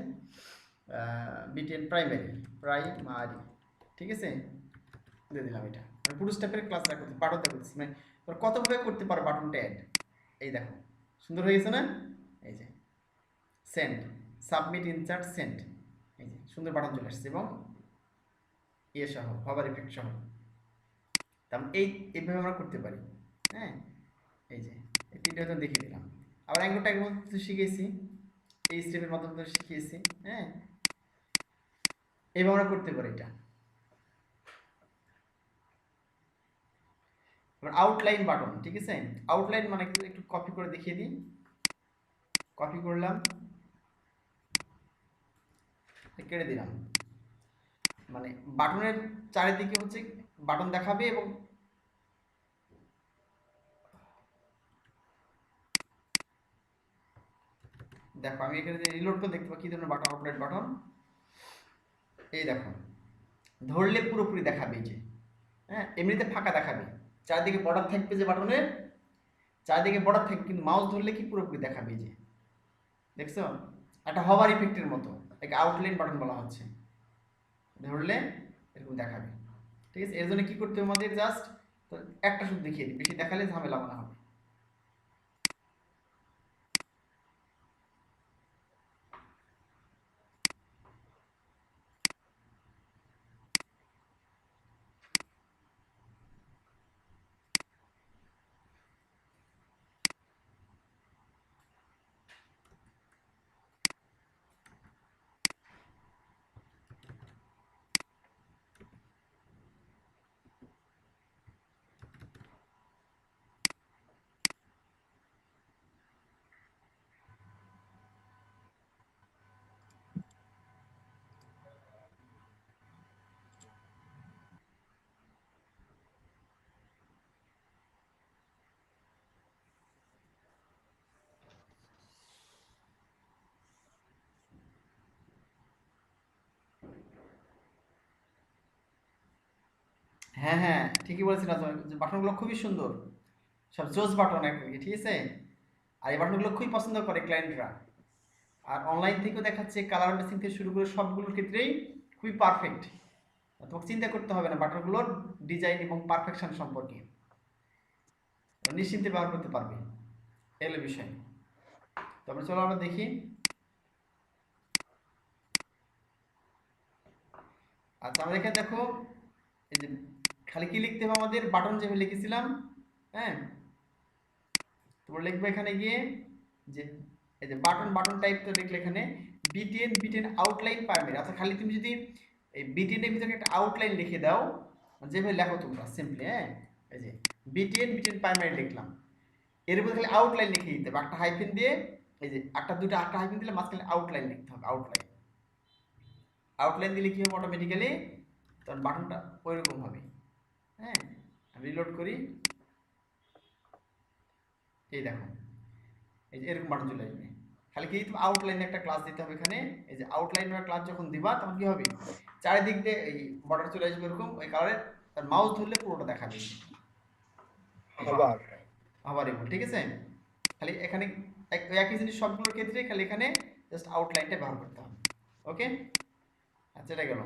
Speaker 1: বিটিএন প্রাইমারি, ঠিক আছে? দিয়ে দিলাম এটা, আমি বুটস্ট্র্যাপের ক্লাসটা করতে বাটনটা করতেছি, মানে তোমরা কতভাবে করতে পারো বাটনটা অ্যাড, এই দেখো সুন্দর হয়ে গেছে না? এই যে সেন্ড, সাবমিট, ইনসার্ট, সেন্ড, এই যে সুন্দর বাটন চলে আসছে, এবং সহ হভার ইফেক্ট সহ, তাহলে এইভাবে আমরা করতে পারি, হ্যাঁ। এই যে এই তিনটা হয়তো দেখিয়ে দিলাম, আবার অ্যাঙ্গেল ট্যাগ মধ্যে শিখেছি, এই স্টেপের মাধ্যমে শিখিয়েছি, হ্যাঁ। এইভাবে আমরা করতে পারি এটা। এবার আউটলাইন বাটন, ঠিক আছে? আউটলাইন মানে একটু কপি করে দেখিয়ে দিই, কপি করলাম, কেটে দিলাম, মানে বাটনের চারিদিকে হচ্ছে বাটন দেখাবে, এবং দেখো আমি এখানে যে রিলোড করে দেখতে পাবো কি ধরনের বাটন, আউটলাইন বাটন, এই দেখো ধরলে পুরোপুরি দেখাবে, যে হ্যাঁ এমনিতে ফাঁকা দেখাবে, চারিদিকে বর্ডার থাকবে যে বাটনের, চারিদিকে বর্ডার থাকবে, কিন্তু মাউস ধরলে কি পুরোপুরি দেখাবে, যে দেখছো একটা হভার ইফেক্টের মতো, একে আউটলাইন বাটন বলা হচ্ছে, ধরলে এরকম দেখাবে, ঠিক আছে? এর জন্য কি করতে হবে আমাদের, জাস্ট তো একটা শুধু দেখিয়ে দিই, বেশি দেখালে ঝামেলা মনে হবে। হ্যাঁ হ্যাঁ ঠিকই বলেছেন আজম, যে বাটনগুলো খুবই সুন্দর, সব জোস বাটন একদম, ঠিক আছে। আর এই বাটনগুলো খুবই পছন্দ করে ক্লায়েন্টরা। আর অনলাইন থেকেও দেখাচ্ছে কালার ম্যাচিং থেকে শুরু করে সবগুলোর ক্ষেত্রেই খুবই পারফেক্ট। তোমাকে চিন্তা করতে হবে না বাটনগুলোর ডিজাইন এবং পারফেকশন সম্পর্কে, নিশ্চিন্তে ব্যবহার করতে পারবে, এগুলো বিষয়। তবে চলো আমরা দেখি। আচ্ছা আমরা এখানে দেখো, এই যে খালি কি লিখতে হবে আমাদের, বাটন যেভাবে লিখেছিলাম, হ্যাঁ, তোমরা লিখবে এখানে গিয়ে যে এই যে বাটন বাটন টাইপ তো লিখলে এখানে বিটিএন বিটিএন আউটলাইন প্রাইমারি। আচ্ছা খালি তুমি যদি এই বিটিএন এর ভিতরে একটা আউটলাইন লিখে দাও, যেভাবে লেখো তোমরা সিম্পলি, হ্যাঁ, এই যে বিটিএন বিটিএন প্রাইমারি লিখলাম, এর উপরে খালি আউটলাইন লিখে দিতে হবে একটা হাইফেন দিয়ে, এই যে একটা দুটো একটা হাইফেন দিলে মাঝখানে আউটলাইন লিখতে হবে, আউটলাইন। আউটলাইন দিলে কি হবে অটোমেটিক্যালি তখন বাটনটা ওইরকম হবে। হ্যাঁ, রিলোড করি, এই দেখো এই যে এরকম বাটন চলে আসবে। খালি কি তুমি আউটলাইনে একটা ক্লাস দিতে হবে এখানে, এই যে আউটলাইনের ক্লাস যখন দিবা তখন কি হবে, চারিদিক দিয়ে এই বর্ডার চলে আসবে এরকম ওই কালারের, আর মাউস ধরলে পুরোটা দেখাবে
Speaker 3: আবার
Speaker 1: আবার এগুলো, ঠিক আছে। খালি এখানে একই জিনিস সবগুলোর ক্ষেত্রে, খালি এখানে জাস্ট আউটলাইনটা ব্যবহার করতে হবে। ওকে, আচ্ছা এটা গেল।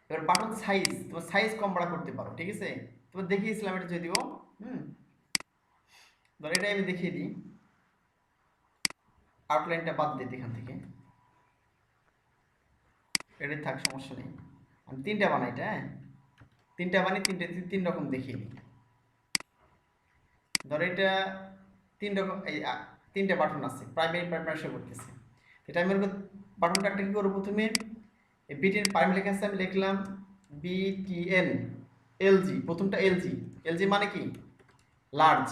Speaker 1: এবার বাটন সাইজ, তোমার সাইজ কম বাড়া করতে পারো, ঠিক আছে। তোমার দেখিয়েছিলাম এটা যদিও, ধর এটাই আমি দেখিয়ে দিই, আউটলাইনটা বাদ দিই এখান থেকে, এটা থাক সমস্যা নেই। আমি তিনটা বানাই এটা, হ্যাঁ, তিনটা বানাই, তিন রকম দেখিয়ে দিই। ধর এটা তিন রকম, এই তিনটা বাটন আছে, প্রাইমারি প্রাইমারি শো করতেছে। এটা আমি বাটনটা একটা কি করবো, প্রথমে এই বিটিএন প্রাইমারি লেখা আছে, আমি লিখলাম বিটিএন এলজি, প্রথমটা এলজি, এলজি মানে কি লার্জ,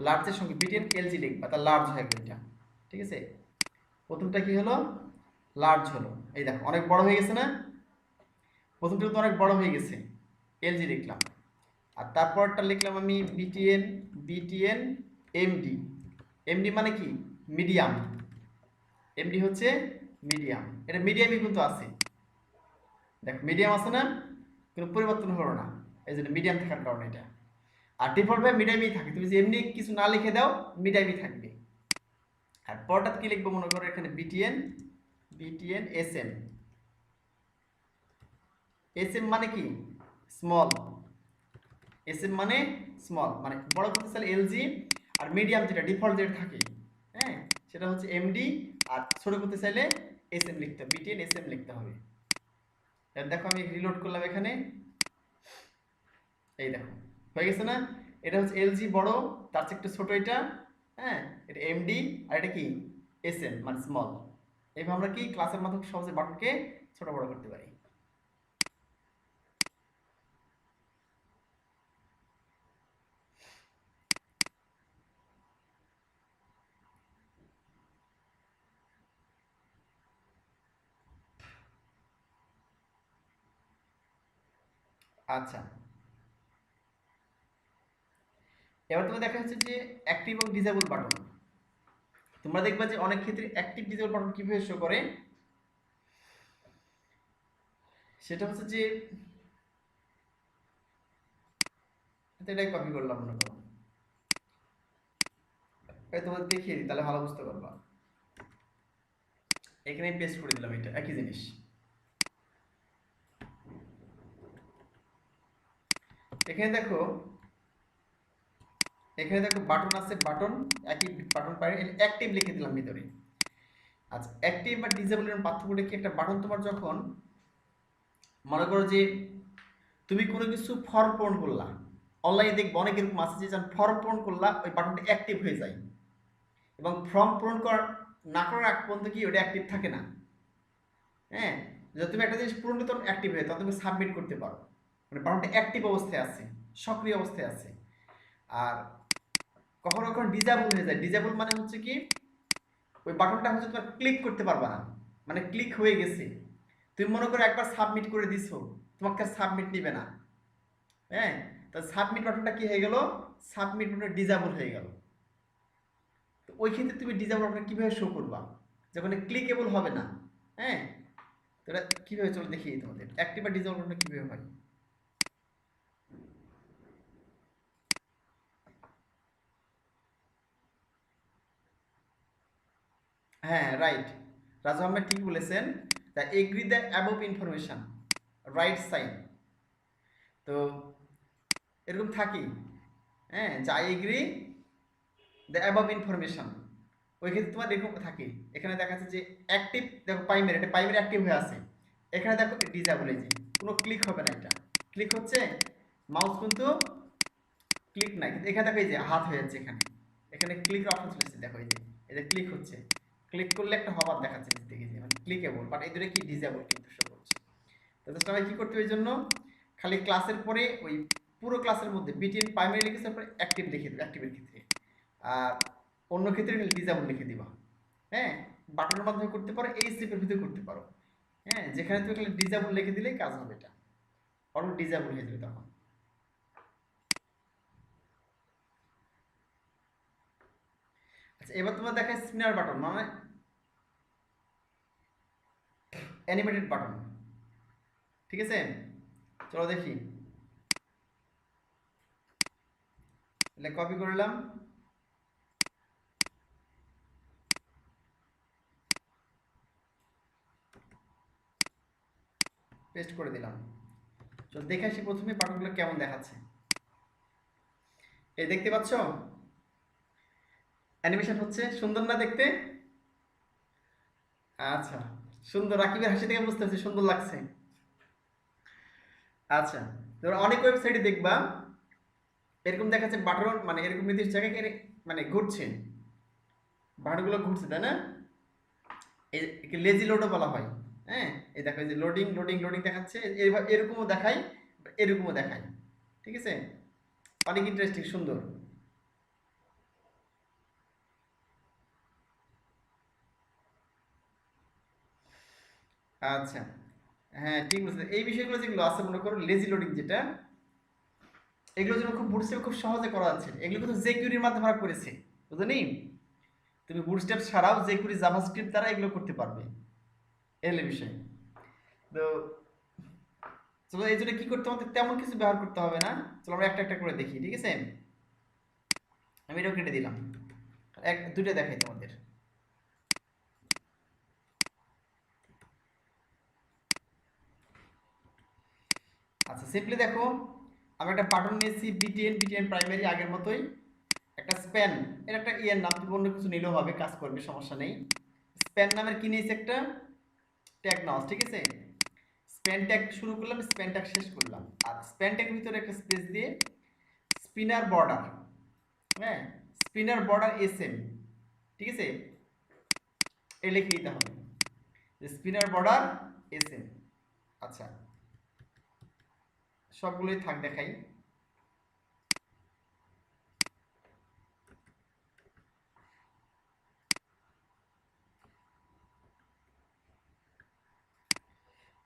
Speaker 1: লার্জের সঙ্গে বিটিএন এলজি লিখবা, তা লার্জ হয়ে গেল এটা, ঠিক আছে। প্রথমটা কি হলো, লার্জ হলো, এই দেখো অনেক বড় হয়ে গেছে না, প্রথমটা তো অনেক বড় হয়ে গেছে, এলজি লিখলাম। আর তারপরটা লিখলাম আমি বিটিএন বিটিএন এমডি, এমডি মানে কি মিডিয়াম, এমডি হচ্ছে মিডিয়াম, এটা মিডিয়ামই কিন্তু আছে, দেখ মিডিয়াম আছে না, কোনো পরিবর্তন হলো না, এই জন্য মিডিয়াম থাকার কারণে এটা। আর ডিফল্ট ভাবে মিডিয়ামই থাকে, তুমি যে এমনি কিছু না লিখে দাও মিডিয়ামই থাকবে। আর পরটা কি লিখবো মনে করো এখানে বিটিএন বিটিএন এসএম, এসএম মানে কি স্মল, এসএম মানে স্মল, মানে বড় করতে চাইলে এলজি, আর মিডিয়াম যেটা ডিফল্ট যেটা থাকে, হ্যাঁ, সেটা হচ্ছে এমডি, আর ছোট করতে চাইলে এসএম লিখতে হবে, বিটিএন এসএম লিখতে হবে। এবার দেখো আমি রিলোড করলাম এখানে, এই দেখো হয়ে গেছে না, এটা হচ্ছে এলজি বড়, তার চেয়ে একটু ছোট এটা, হ্যাঁ, এটা এমডি, আর এটা কি এসএম মানে স্মল। এইভাবে আমরা কি ক্লাসের মাধ্যমে সহজে বাটনকে ছোট বড় করতে পারি। আচ্ছা এবার তোমার দেখা যাচ্ছে যে অ্যাক্টিভ এবং ডিসেবল বাটন, তোমরা দেখবা যে অনেক ক্ষেত্রে অ্যাক্টিভ ডিসেবল বাটন কিভাবে শো করে, সেটা হচ্ছে যে এটাই কপি করলাম মনে করো, তোমাদের দেখিয়ে দিই তাহলে ভালো বুঝতে পারবা। এখানে পেস্ট করে দিলাম, এটা একই জিনিস। এখানে দেখো, এখানে দেখো বাটন আছে, বাটন একই বাটন পাই, অ্যাক্টিভ লিখে দিলাম ভিতরে। আচ্ছা অ্যাক্টিভ বা ডিসেবলের পার্থক্যটা কি, একটা বাটন তোমার যখন মনে করো যে তুমি কোনো কিছু ফর্ম পূরণ করলা, অনলাইনে দেখবো অনেক এরকম আছে যে ফর্ম পূরণ করলা ওই বাটনটা অ্যাক্টিভ হয়ে যায়, এবং ফর্ম পূরণ না করার আগ পর্যন্ত কি ওটা অ্যাক্টিভ থাকে না, হ্যাঁ, যদি তুমি একটা জিনিস পূরণ করতে অ্যাক্টিভ হয়ে তখন তুমি সাবমিট করতে পারো, মানে বাটনটা অ্যাক্টিভ অবস্থায় আছে, সক্রিয় অবস্থায় আছে। আর কখনো কখনো ডিজেবল হয়ে যায়, ডিজেবল মানে হচ্ছে কি ওই বাটনটা হচ্ছে তোমার ক্লিক করতে পারবা না, মানে ক্লিক হয়ে গেছে, তুমি মনে করো একবার সাবমিট করে দিছো, তোমাকে সাবমিট নিবে না, হ্যাঁ, তো সাবমিট বাটনটা কি হয়ে গেল, সাবমিট বাটন ডিজেবল হয়ে গেল। তো ওই ক্ষেত্রে তুমি ডিজেবল বাটন কিভাবে শো করবা, যখন ক্লিকেবল হবে না, হ্যাঁ, তো এটা কিভাবে চলে দেখি তোমাদের অ্যাক্টিভ আর ডিসেবল বাটনটা কিভাবে হয়। হ্যাঁ রাইট, রাজু আহমেদ ঠিক বলেছেন। The agree the above information right sign. তো এরকম থাকি, হ্যাঁ, যা এগ্রি দ্য অ্যাবভ ইনফরমেশন, ওই ক্ষেত্রে তোমার এরকম থাকে। এখানে দেখা যাচ্ছে যে অ্যাক্টিভ, দেখো প্রাইমারি, এটা প্রাইমারি অ্যাক্টিভ হয়ে আছে। এখানে দেখো ডিসেবল, এই যে কোনো ক্লিক হবে না, এটা ক্লিক হচ্ছে মাউস কিন্তু ক্লিক নাই, কিন্তু এখানে দেখো এই যে হাত হয়ে যাচ্ছে, এখানে এখানে ক্লিক অপশন চলে এসেছে, দেখো এই যে এটা ক্লিক হচ্ছে, ক্লিক করলে একটা হবার দেখাচ্ছে দেখে যে মানে ক্লিকেবল, বাট এই দুটো কি ডিসেবল কিন্তু শো করছে। তো সবাই কি করতে হবে, এই জন্য খালি ক্লাসের পরে ওই পুরো ক্লাসের মধ্যে বিটিএন প্রাইমারি লিখে তারপরে অ্যাক্টিভ লিখে দেবে, অ্যাক্টিভের ক্ষেত্রে। আর অন্য ক্ষেত্রে ডিসেবল লিখে দিবা। হ্যাঁ, বাটনের মাধ্যমে করতে পারো, এই স্টেপের ভিতরে করতে পারো। হ্যাঁ, যেখানে তুমি খালি ডিসেবল লিখে দিলেই কাজ হবে, এটা অটো ডিসেবল হয়ে যাবে তখন। আচ্ছা, এবার তোমার দেখায় স্পিনার বাটন, মানে অ্যানিমেটেড বাটন। ঠিক আছে, চলো দেখি। তাহলে কপি করলাম, পেস্ট করে দিলাম। চলো দেখে আসি প্রথমে বাটনগুলো কেমন দেখাচ্ছে। এই দেখতে পাচ্ছ অ্যানিমেশন হচ্ছে, সুন্দর না দেখতে? আচ্ছা, সুন্দর, রাকিবের হাসি থেকে বুঝতে পারছি সুন্দর লাগছে। আচ্ছা, ধরো অনেক ওয়েবসাইটে দেখবা এরকম দেখাচ্ছে বাটন, মানে এরকম নির্দিষ্ট জায়গায় মানে ঘুরছে, বাটনগুলো ঘুরছে, তাই না? একে লেজি লোডও বলা হয়। হ্যাঁ, এই দেখো, এই যে লোডিং লোডিং লোডিং দেখাচ্ছে, এরকমও দেখায়, এরকমও দেখায়। ঠিক আছে, অনেক ইন্টারেস্টিং, সুন্দর। আচ্ছা, হ্যাঁ ঠিক বলছেন। এই বিষয়গুলো যেগুলো আছে, মনে করো লেজি লোডিং যেটা, এগুলো যেন খুব বুটস্ট্র্যাপে খুব সহজে করা যাচ্ছে, এগুলো কিন্তু জেকিউরির মাধ্যমে আমরা করেছি, বুঝলি? তুমি বুটস্ট্র্যাপ ছাড়াও জেকিউরি জাভাস্ক্রিপ্ট দ্বারা এগুলো করতে পারবে, এলে বিষয়। তো চলো, এই জন্য কি করতে আমাদের তেমন কিছু ব্যবহার করতে হবে না। চলো আমরা একটা একটা করে দেখি, ঠিক আছে? আমি এটাও কেটে দিলাম, দুটো দেখাই তোমাদের। আচ্ছা, সিম্পলি দেখো, আমরা একটা বাটন নিয়েছি বিটিএন, বিটিএন প্রাইমারি আগের মতোই, একটা স্প্যান, এর একটা ইয়ের নাম, তুমি অন্য কিছু নিলেও হবে, কাজ করবে, সমস্যা নেই। স্প্যান নামের কি নিয়েছি একটা ট্যাগ নাও, ঠিক আছে? স্প্যান ট্যাগ শুরু করলাম, স্প্যান ট্যাগ শেষ করলাম, আর স্প্যান ট্যাগের ভিতরে একটা স্পেস দিয়ে স্পিনার বর্ডার, হ্যাঁ, স্পিনার বর্ডার এসএম, ঠিক আছে? এ লিখে দিতে হবে স্পিনার বর্ডার এসএম। আচ্ছা, সবগুলোই থাক, দেখাই।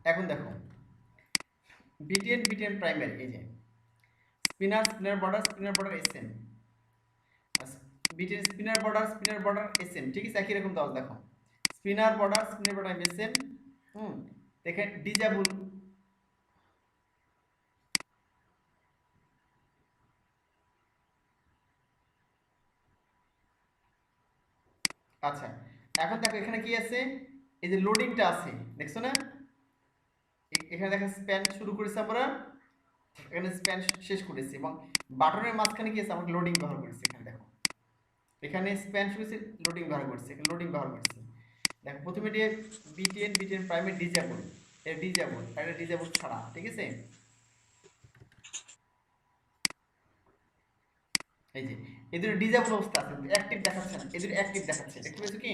Speaker 1: এখন দেখো বিটিএন, বিটিএন প্রাইমারি, এই যে spinner, spinner border, spinner border SM, BTN spinner border, spinner border SM, ঠিক আছে? একই রকম দাও, দেখো spinner border, spinner border SM. দেখেন ডিজেবল, আচ্ছা। এখন দেখো এখানে কি আছে, এই যে লোডিংটা আছে, দেখছো না? এখানে দেখো স্প্যান শুরু করেছি আমরা, এখানে স্প্যান শেষ করেছি, এবং বাটনের মাঝখানে কি আছে, আমরা লোডিং ব্যবহার করেছি। এখানে দেখো, এখানে স্প্যান শুরু হয়েছে, লোডিং ব্যবহার করছি, এখানে লোডিং ব্যবহার করছি। দেখো প্রথমে দিয়ে বিটিএন, বিটিএন প্রাইমারি ডিজেবল, এটা ডিজেবল আর এটা ডিজেবল ছাড়া, ঠিক আছে? এই যে এদের ডিজেবল অবস্থা আছে, অ্যাক্টিভ দেখাচ্ছে না, এদের অ্যাক্টিভ দেখাচ্ছে, দেখতে পেয়েছো কি?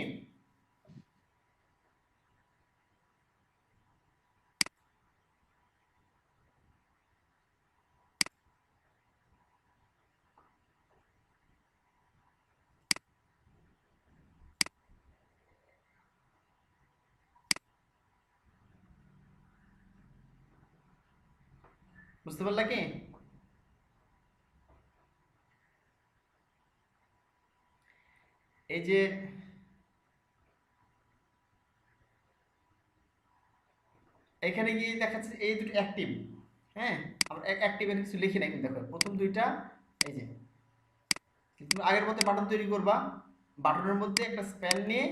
Speaker 1: বুঝতে পারলা কি? এই যে এখানে গিয়ে দেখাচ্ছে এই দুটো অ্যাক্টিভ। হ্যাঁ, আমরা অ্যাক্টিভ এর কিছু লিখি না, কিন্তু দেখো প্রথম দুইটা এই যে তুমি আগের মতো বাটন তৈরি করবা, বাটনের মধ্যে একটা স্প্যান নিয়ে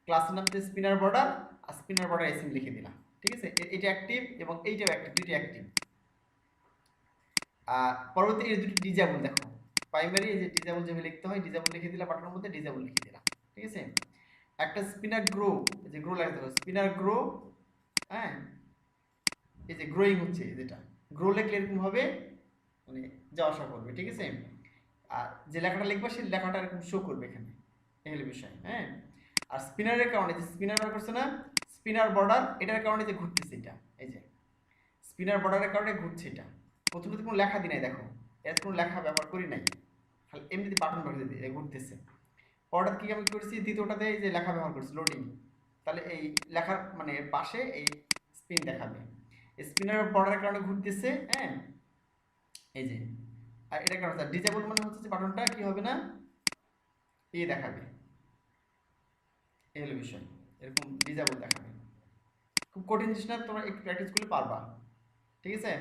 Speaker 1: ক্লাসের নাম দিয়ে স্পিনার বর্ডার আর স্পিনার বর্ডার এসএম লিখে দিলাম। ঠিক আছে, এটা অ্যাক্টিভ এবং এইটাও অ্যাক্টিভ, দুইটা অ্যাক্টিভ। আর পরবর্তী এই দুটো ডিজেবল, দেখো প্রাইমারি এই যে ডিজেবল যেভাবে লিখতে হয় ডিজেবল লিখে দিলাম, বাটনের মধ্যে ডিজেবল লিখে দিলাম। ঠিক আছে, একটা স্পিনার গ্রো, এই যে গ্রো লেখা হবে স্পিনার গ্রো। হ্যাঁ, এই যে গ্রোয়িং হচ্ছে, যেটা গ্রো লিখলে এরকম হবে, মানে যাওয়া আসা করবে। ঠিক আছে, আর যে লেখাটা লিখবা সেই লেখাটা এরকম শো করবে এখানে, এই হলো বিষয়। হ্যাঁ, আর স্পিনারের কারণে যে স্পিনার বার করছে না, স্পিনার বর্ডার, এটার কারণে যে ঘুরতেছে এটা, এই যে স্পিনার বর্ডারের কারণে ঘুরছে এটা। প্রথমে তো কোনো লেখা দিই নাই, দেখো এর কোনো লেখা ব্যবহার করি নাই, খালি এমনিতে বাটন বার দিয়ে ঘুরতেছে। পরটা কি আমি করেছি, দ্বিতীয়টাতে এই যে লেখা ব্যবহার করছি লোডিং, তাহলে এই লেখার মানে পাশে এই স্পিন দেখাবে, স্পিনার বর্ডারের কারণে ঘুরতেছে। হ্যাঁ, এই যে আর এটা কারণ ডিজেবল মানে হচ্ছে যে বাটনটা কি হবে না, এই দেখাবে, এই হলো বিষয়, এরকম ডিজেবল দেখাবে। খুব কঠিন জিনিস না, তোমরা একটু প্র্যাকটিস করলে পারবা। ঠিক আছে,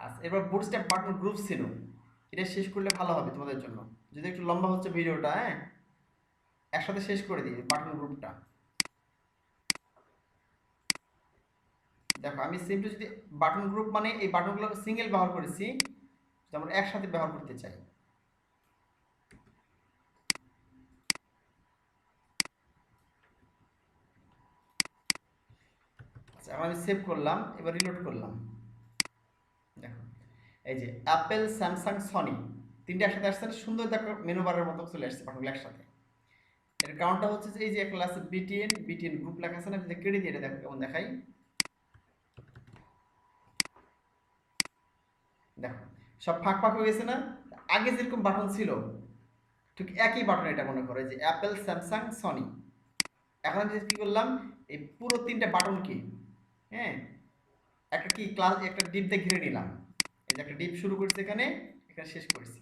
Speaker 1: আচ্ছা এবার বুটস্ট্র্যাপ বাটন গ্রুপ ছিল, এটা শেষ করলে ভালো হবে তোমাদের জন্য, যদি একটু লম্বা হচ্ছে ভিডিওটা। হ্যাঁ, একসাথে শেষ করে দিই বাটন গ্রুপটা। দেখো আমি সিম্পলি যদি বাটন গ্রুপ মানে এই বাটনগুলো সিঙ্গেল ব্যবহার করেছি, যদি আমরা একসাথে ব্যবহার করতে চাই, আচ্ছা এখন আমি সেভ করলাম, এবার রিলোড করলাম। দেখো এই যে অ্যাপেল স্যামসাং সনি তিনটে একসাথে আসছে, সুন্দর দেখো মেনু বারের মতো চলে আসছে বাটনগুলো একসাথে। এর কারণটা হচ্ছে যে এই যে একটা আছে বিটিএন, বিটিএন গ্রুপ লেখা আছে না, যদি কেটে দিয়ে এটা দেখো কেমন দেখাই। দেখো সব ফাঁক ফাঁক হয়ে গেছে না, আগে যেরকম বাটন ছিল ঠিক একই বাটন, এটা মনে করো যে অ্যাপেল স্যামসাং সনি। এখন আমি কি করলাম, এই পুরো তিনটা বাটনকে, হ্যাঁ একটা কি ক্লাস একটা ডিপ দিয়ে ঘিরে নিলাম, এই যে একটা ডিপ শুরু করছি এখানে, এখানে শেষ করেছি,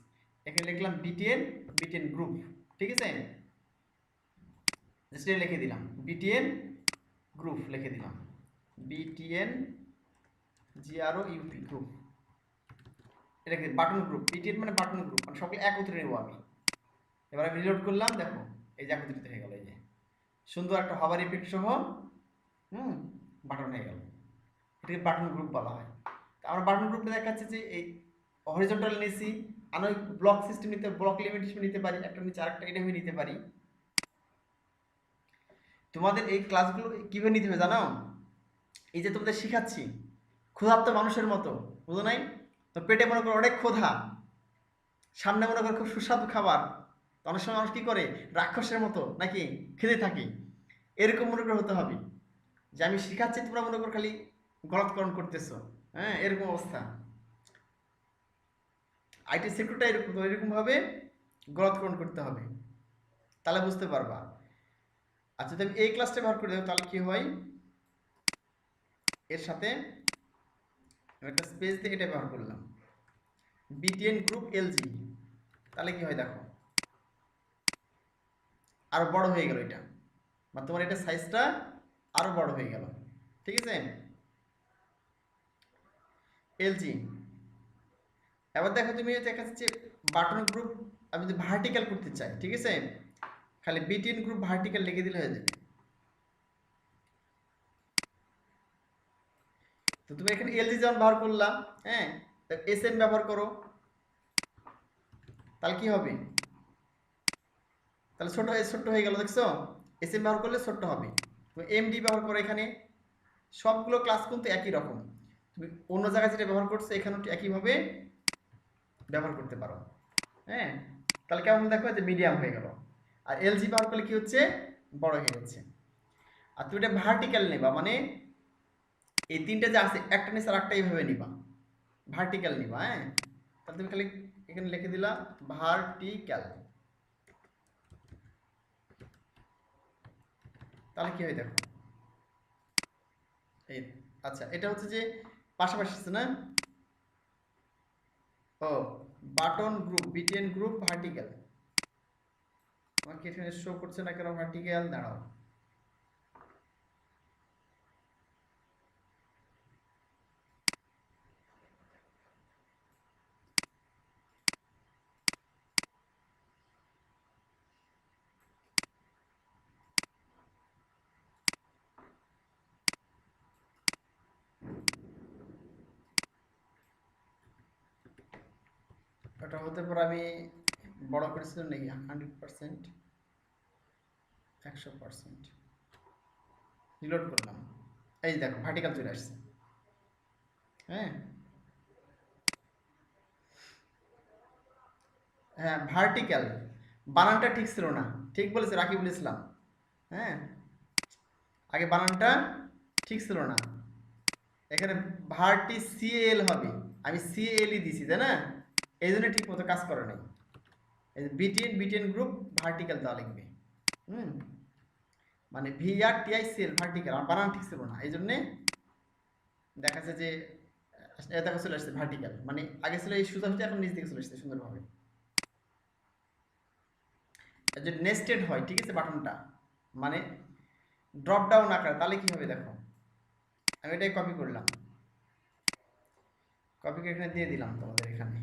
Speaker 1: এখানে লিখলাম বিটিএন, বিটিএন গ্রুপ। ঠিক আছে, জাস্ট লিখে দিলাম বিটিএন গ্রুপ, লিখে দিলাম বিটিএন জিআরও ইউপি গ্রুপ, এটা কি বাটন গ্রুপ, বিটিএন মানে বাটন গ্রুপ, মানে সকলে একত্রে নেবো আমি। এবার আমি রিলোড করলাম, দেখো এই যে একত্রিত হয়ে গেল, এই যে সুন্দর একটা হবার ইফেক্ট সহ বাটন হয়ে গেল, এটাকে বাটন গ্রুপ বলা হয়। আমরা বাটন গ্রুপটা দেখাচ্ছে যে এই হরিজন্টাল নিছি, আমি ব্লক সিস্টেম নিতে, ব্লক লিমিটেশন নিতে পারি, একটা নিচে আরেকটা এভাবে নিতে পারি। তোমাদের এই ক্লাসগুলো কিভাবে নিতে হবে জানো, এই যে তোমাদের শেখাচ্ছি ক্ষুধার্ত মানুষের মতো, বুঝো নাই তো, পেটে মনে করো অনেক ক্ষুধা, সামনে মনে করো খুব সুস্বাদু খাবার, অনেক সময় মানুষ কি করে রাক্ষসের মতো নাকি খেতে থাকি, এরকম মনে করে হতে হবে যে আমি শেখাচ্ছি তোমরা মনে করো খালি গলৎকরণ করতেছো। হ্যাঁ, এরকম অবস্থা, আইটি সেক্টরটা এরকম, এরকম ভাবে গলৎকরণ করতে হবে, তাহলে বুঝতে পারবা। আচ্ছা যদি আমি এই ক্লাসটা ব্যবহার করে দেবো তাহলে কি হয়, এর সাথে একটা স্পেস দিয়ে এটা ব্যবহার করলাম বিটিএন গ্রুপ এলজি, তাহলে কি হয় দেখো আরো বড় হয়ে গেল এটা, মানে তোমার এটা সাইজটা আরো বড় হয়ে গেল। ঠিক আছে, এলজি। এবার দেখো তুমি দেখা যাচ্ছে বাটন গ্রুপ আমি যদি ভার্টিক্যাল করতে চাই, ঠিক আছে, খালি বিটিএন গ্রুপ ভার্টিক্যাল লিখে দিলে হয়ে যাবে। তো তুমি এখানে এলজি যেমন ব্যবহার করলাম, হ্যাঁ এসএম ব্যবহার করো, তাহলে কি হবে, তাহলে ছোট হয়ে গেল, দেখছো এসএম ব্যবহার করলে ছোট হবে। তুমি এমডি ব্যবহার করো, এখানে সবগুলো ক্লাস কিন্তু একই রকম, তুমি অন্য জায়গায় যেটা ব্যবহার করছো এখানেও একইভাবে ব্যবহার করতে পারো। হ্যাঁ, তাহলে কেমন দেখো যে মিডিয়াম হয়ে গেল, আর এলজি ব্যবহার করলে কি হচ্ছে বড় হয়ে যাচ্ছে। আর তুমি এটা ভার্টিক্যাল নেবা, মানে এই তিনটা যে আছে একটা নিচে আর একটা এইভাবে নিবা, ভার্টিক্যাল নিবা। হ্যাঁ, তাহলে তুমি খালি এখানে লিখে দিলা ভার্টিক্যাল, তাহলে কি হয় দেখো এই। আচ্ছা এটা হচ্ছে যে পাশাপাশি আছে না, ও button group BTN group vertical, আমাকে এখানে শো করছে না কেন ভার্টিক্যাল, দাঁড়াও। ওটা হতে পারে আমি বড় করেছিলাম নাকি 100%, 100%, রিলোড করলাম, এই দেখো ভার্টিক্যাল চলে আসছে। হ্যাঁ হ্যাঁ ভার্টিক্যাল, বানানটা ঠিক ছিল না, ঠিক বলেছে রাকিবুল ইসলাম। হ্যাঁ আগে বানানটা ঠিক ছিল না, এখানে ভার্টি সিএল হবে, আমি সিএলই দিছি তাই না, এই জন্য ঠিক মতো কাজ করে নাই। এই যে বিটিএন বিটিএন গ্রুপ ভার্টিক্যাল দেওয়া লিখবে। হুম মানে VRTICL ভার্টিক্যাল, আমার বানান ঠিক ছিল না, এই জন্যে দেখাচ্ছে যে দেখা চলে আসছে ভার্টিক্যাল, মানে আগে ছিল এই সোজাসুজি, এখন নিচ দিকে চলে আসছে সুন্দরভাবে। যদি নেস্টেড হয় ঠিক আছে বাটনটা, মানে ড্রপ ডাউন আকার, তাহলে কি হবে দেখো, আমি এটাই কপি করলাম, কপি করে এখানে দিয়ে দিলাম তোমাদের এখানে,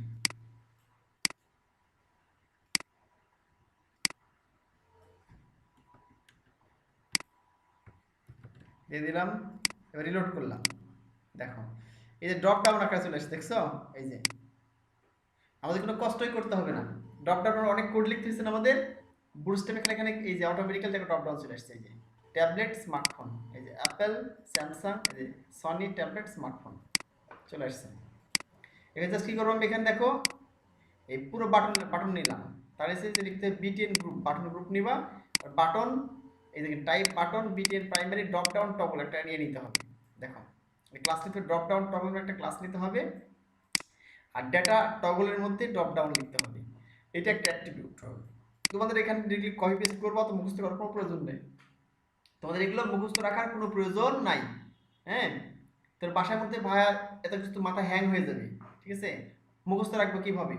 Speaker 1: দিয়ে দিলাম, এবার রিলোড করলাম, দেখো এই যে ড্রপ ডাউন আকারে চলে আসছে, দেখছো? এই যে আমাদের কোনো কষ্টই করতে হবে না, ড্রপ ডাউন অনেক কোড লিখতে হচ্ছে না আমাদের, বুটস্ট্র্যাপ এখানে এই যে অটোমেটিক্যাল দেখো ড্রপ ডাউন চলে আসছে, এই যে ট্যাবলেট স্মার্টফোন, এই যে অ্যাপেল স্যামসাং, এই যে সনি ট্যাবলেট স্মার্টফোন চলে আসছে। এখানে জাস্ট কি করবো আমি, এখানে দেখো এই পুরো বাটন বাটন নিলাম, তার এসে যে লিখতে বিটিএন গ্রুপ, বাটন গ্রুপ নিবা, আর বাটন এই দেখেন type button BTN primary drop down toggle একটা নিয়ে নিতে হবে। দেখো এই ক্লাস নিতে ড্রপ ডাউন টগলের একটা ক্লাস নিতে হবে, আর ডেটা টগলের মধ্যে ড্রপ ডাউন লিখতে হবে, এটা একটা অ্যাট্রিবিউট হবে। তোমাদের এখানে ডিরেক্টলি কপি পেস্ট করবো, তো মুখস্থ করার কোনো প্রয়োজন নেই, তোমাদের এগুলো মুখস্থ রাখার কোনো প্রয়োজন নাই। হ্যাঁ তোর বাসার মধ্যে ভাইয়া এত কিছু মাথা হ্যাং হয়ে যাবে, ঠিক আছে? মুখস্থ রাখবো কিভাবে,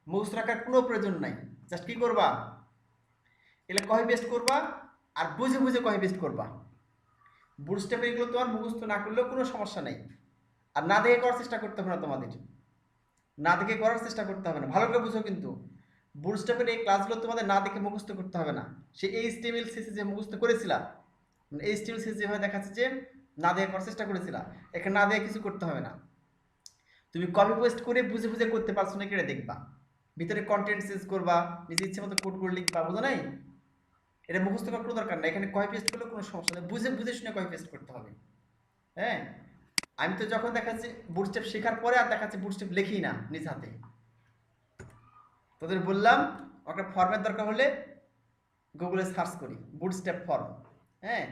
Speaker 1: মুখস্থ রাখার কোনো প্রয়োজন নাই, জাস্ট কি করবা, এগুলো কপি পেস্ট করবা, আর বুঝে বুঝে কপি পেস্ট করবা। বুটস্ট্র্যাপ এগুলো তোমার মুখস্থ না করলেও কোনো সমস্যা নেই, আর না দেখে করার চেষ্টা করতে হবে না, তোমাদের না দেখে করার চেষ্টা করতে হবে না, ভালো করে বুঝো কিন্তু বুটস্ট্র্যাপের এই ক্লাসগুলো তোমাদের না দেখে মুখস্থ করতে হবে না, সে HTML CSS যে মুখস্থ করেছিলা, HTML CSS যেভাবে দেখাচ্ছে যে না দেখে করার চেষ্টা করেছিলা, এখানে না দেখে কিছু করতে হবে না, তুমি কপি পেস্ট করে বুঝে বুঝে করতে পারছো নাকি এটা দেখবা, ভিতরে কন্টেন্ট চেঞ্জ করবা, নিজে ইচ্ছে মতো কোড করে লিখবা, বুঝো নাই? এটা মুখস্থ করার কোনো দরকার নেই, এখানে কপি পেস্ট করলে কোনো সমস্যা নেই, বুঝে বুঝে শুনে কপি পেস্ট করতে হবে। হ্যাঁ আমি তো যখন দেখাচ্ছি বুটস্ট্র্যাপ শেখার পরে আর দেখাচ্ছি বুটস্ট্র্যাপ লিখি না নিজ হাতে, তোদের বললাম একটা ফর্মের দরকার হলে গুগলে সার্চ করি বুটস্ট্র্যাপ ফর্ম। হ্যাঁ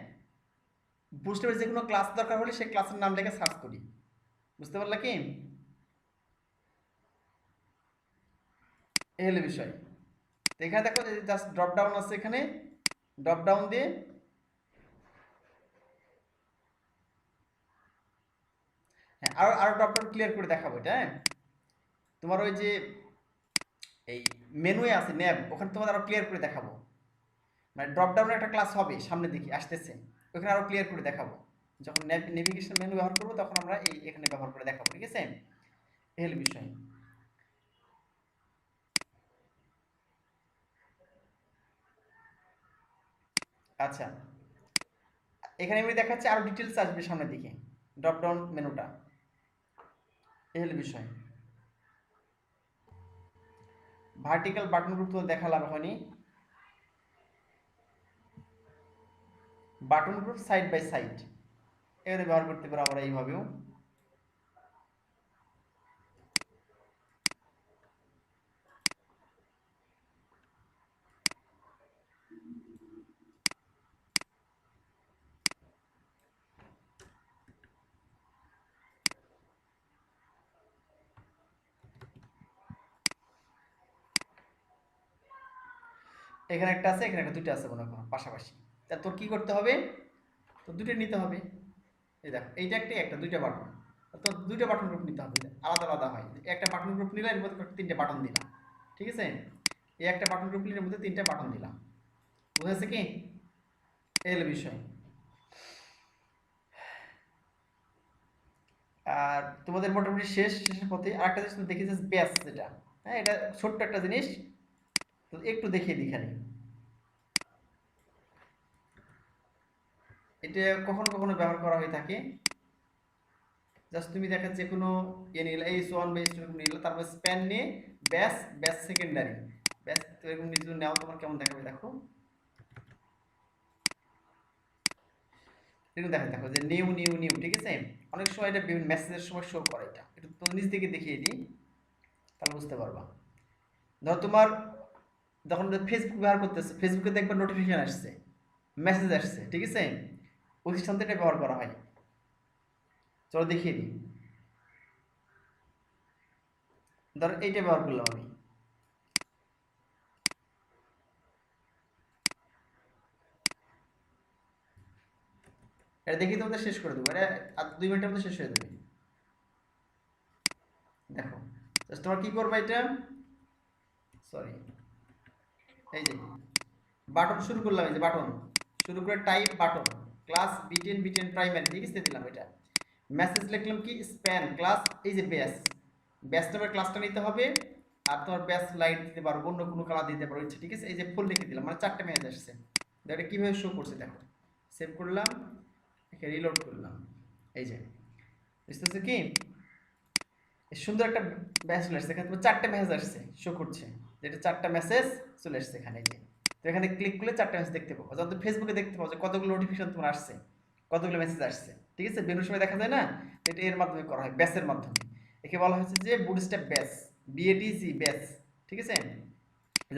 Speaker 1: বুটস্ট্র্যাপের যে কোনো ক্লাস দরকার হলে সেই ক্লাসের নাম লিখে সার্চ করি, বুঝতে পারলা কি? এই হলো বিষয়। তো এখানে দেখো জাস্ট ড্রপ ডাউন আছে, এখানে ড্রপ ডাউন দিয়ে হ্যাঁ আরো আরো ড্রপ ডাউন ক্লিয়ার করে দেখাবো এটা। হ্যাঁ তোমার ওই যে এই মেনুয়ে আছে ন্যাব, ওখানে তোমাদের আরো ক্লিয়ার করে দেখাবো, মানে ড্রপ ডাউনের একটা ক্লাস হবে সামনের দিকে আসতেছে, ওখানে আরো ক্লিয়ার করে দেখাবো, যখন নেভিগেশন মেনু ব্যবহার করবো তখন আমরা এই এখানে ব্যবহার করে দেখাবো, ঠিক আছে? এই হলো বিষয়। আচ্ছা এখানে আমি দেখাচ্ছি আরো ডিটেলস আসবে সামনের দিকে, ড্রপ ডাউন মেনুটা, এই হলো বিষয়। ভার্টিক্যাল বাটন গ্রুপ তো দেখালাম এখনই, button group side by side এখানে ব্যবহার করতে পারো আমরা এইভাবেও। এখানে একটা আছে, এখানে একটা, দুটো আছে মনে করো পাশাপাশি, তা তোর কি করতে হবে, তো দুটো নিতে হবে। এই দেখো এইটা একটা একটা দুইটা বাটন, তো দুইটা বাটন গ্রুপ নিতে হবে, আলাদা আলাদা হয়। একটা বাটন গ্রুপ নিলে এর মধ্যে তিনটে বাটন দিলাম, ঠিক আছে? এই একটা বাটন গ্রুপ নিলে এর মধ্যে তিনটা বাটন দিলাম, বুঝেছে কি? এই হলো বিষয়। আর তোমাদের মোটামুটি শেষের পথে। আরেকটা জিনিস তুমি দেখি যে ব্যাস, যেটা হ্যাঁ এটা ছোট্ট একটা জিনিস, তো একটু দেখিয়ে দিই খালি। এটা কখনো কখনো ব্যবহার করা হয়ে থাকে। জাস্ট তুমি দেখা যে কোনো ইয়ে নিলে, H1 বা H2 নিলে, তারপর স্প্যান নিয়ে ব্যাস, ব্যাস সেকেন্ডারি, ব্যাস এরকম যদি নাও তোমার কেমন দেখাবে দেখো। এরকম দেখা দেখো যে নিউ নিউ নিউ, ঠিক আছে? অনেক সময় এটা বিভিন্ন মেসেজের সময় শো করে। এটা একটু তো নিচ দিকে দেখিয়ে দিই, তাহলে বুঝতে পারবা। ধরো তোমার যখন ফেসবুক ব্যবহার করতেছে, ফেসবুকে দেখবে নোটিফিকেশন আসছে, মেসেজ আসছে, ঠিক আছে? ওই সিস্টেমটা এটা ব্যবহার করা হয়। চলো দেখিয়ে দিই। ধরো এইটা ব্যবহার করলাম আমি, এটা দেখি তোমাদের শেষ করে দেবো, এটা আর 2 মিনিটের মধ্যে শেষ হয়ে যাবে। দেখো জাস্ট তোমার কি করবা, এটা সরি, এই যে বাটন শুরু করলাম, এই যে বাটন শুরু করে type button class beaten beaten primary, ঠিক আছে? দিলাম এটা। মেসেজ লিখলাম কি স্প্যান ক্লাস, এই যে ব্যাস, ব্যাস নামের ক্লাসটা নিতে হবে। আর তোমার ব্যাস লাইট দিতে পারো, অন্য কোনো কালার দিতে পারো ইচ্ছে, ঠিক আছে? এই যে ফুল লিখে দিলাম, মানে 4টে মেসেজ আসছে। এটা কিভাবে শো করছে দেখো, সেভ করলাম, একে রিলোড করলাম, এই যে বুঝতেছো কি? সুন্দর একটা মেসেজ চলে আসছে এখানে, তোমার 4টে মেসেজ আসছে শো করছে, যেটা 4টা মেসেজ চলে আসছে এখানে। এই যে তো এখানে ক্লিক করলে 4টে মেসেজ দেখতে পাবো, যখন ফেসবুকে দেখতে পাবো যে কতগুলো নোটিফিকেশন তোমার আসছে, কতগুলো মেসেজ আসছে, ঠিক আছে? বিভিন্ন সময় দেখা যায় না, তো এটা এর মাধ্যমে করা হয়, ব্যাসের মাধ্যমে। একে বলা হচ্ছে যে বুটস্ট্র্যাপ ব্যাস, বিএডিজি ব্যাস, ঠিক আছে?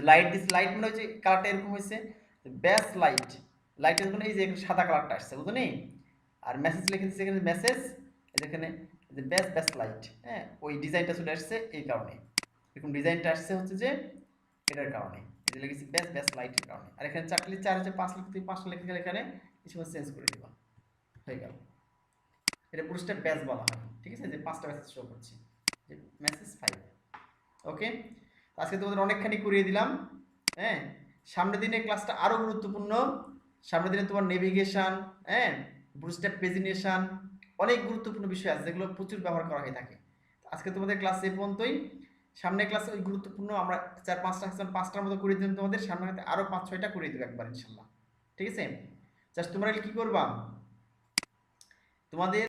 Speaker 1: লাইট দিস, লাইট মানে হচ্ছে কালারটা এরকম হয়েছে, ব্যাস লাইট, লাইটের জন্য এই যে সাদা কালারটা আসছে, বুঝো নি? আর মেসেজ লিখে দিচ্ছে এখানে মেসেজ, এখানে যে ব্যাস ব্যাস লাইট, হ্যাঁ ওই ডিজাইনটা চলে আসছে এই কারণে, এরকম ডিজাইনটা আসছে হচ্ছে যে এটার কারণে, এটা লিখেছি ব্যাস ব্যাস লাইটের কারণে। আর এখানে 4 লিখে 4 হচ্ছে 5 লিখে, তুমি 5টা লিখে গেলে এখানে কিছু চেঞ্জ করে দিবা, হয়ে গেল। এটা পুরোটা ব্যাস বলা হয়, ঠিক আছে? যে 5টা মেসেজ শো করছে, যে মেসেজ 5। ওকে, আজকে তোমাদের অনেকখানি করিয়ে দিলাম, হ্যাঁ? সামনের দিনে ক্লাসটা আরো গুরুত্বপূর্ণ। সামনের দিনে তোমার নেভিগেশন, হ্যাঁ, বুটস্ট্র্যাপ পেজিনেশন, অনেক গুরুত্বপূর্ণ বিষয় আছে যেগুলো প্রচুর ব্যবহার করা হয়ে থাকে। আজকে তোমাদের ক্লাস এই পর্যন্তই। সামনের ক্লাসে ওই গুরুত্বপূর্ণ আমরা 4-5টার মতো করে দিলাম তোমাদের, সামনে আরো 5-6টা করে দেবো একবার ইনশাল্লাহ, ঠিক আছে? জাস্ট তোমরা কি করবা, তোমাদের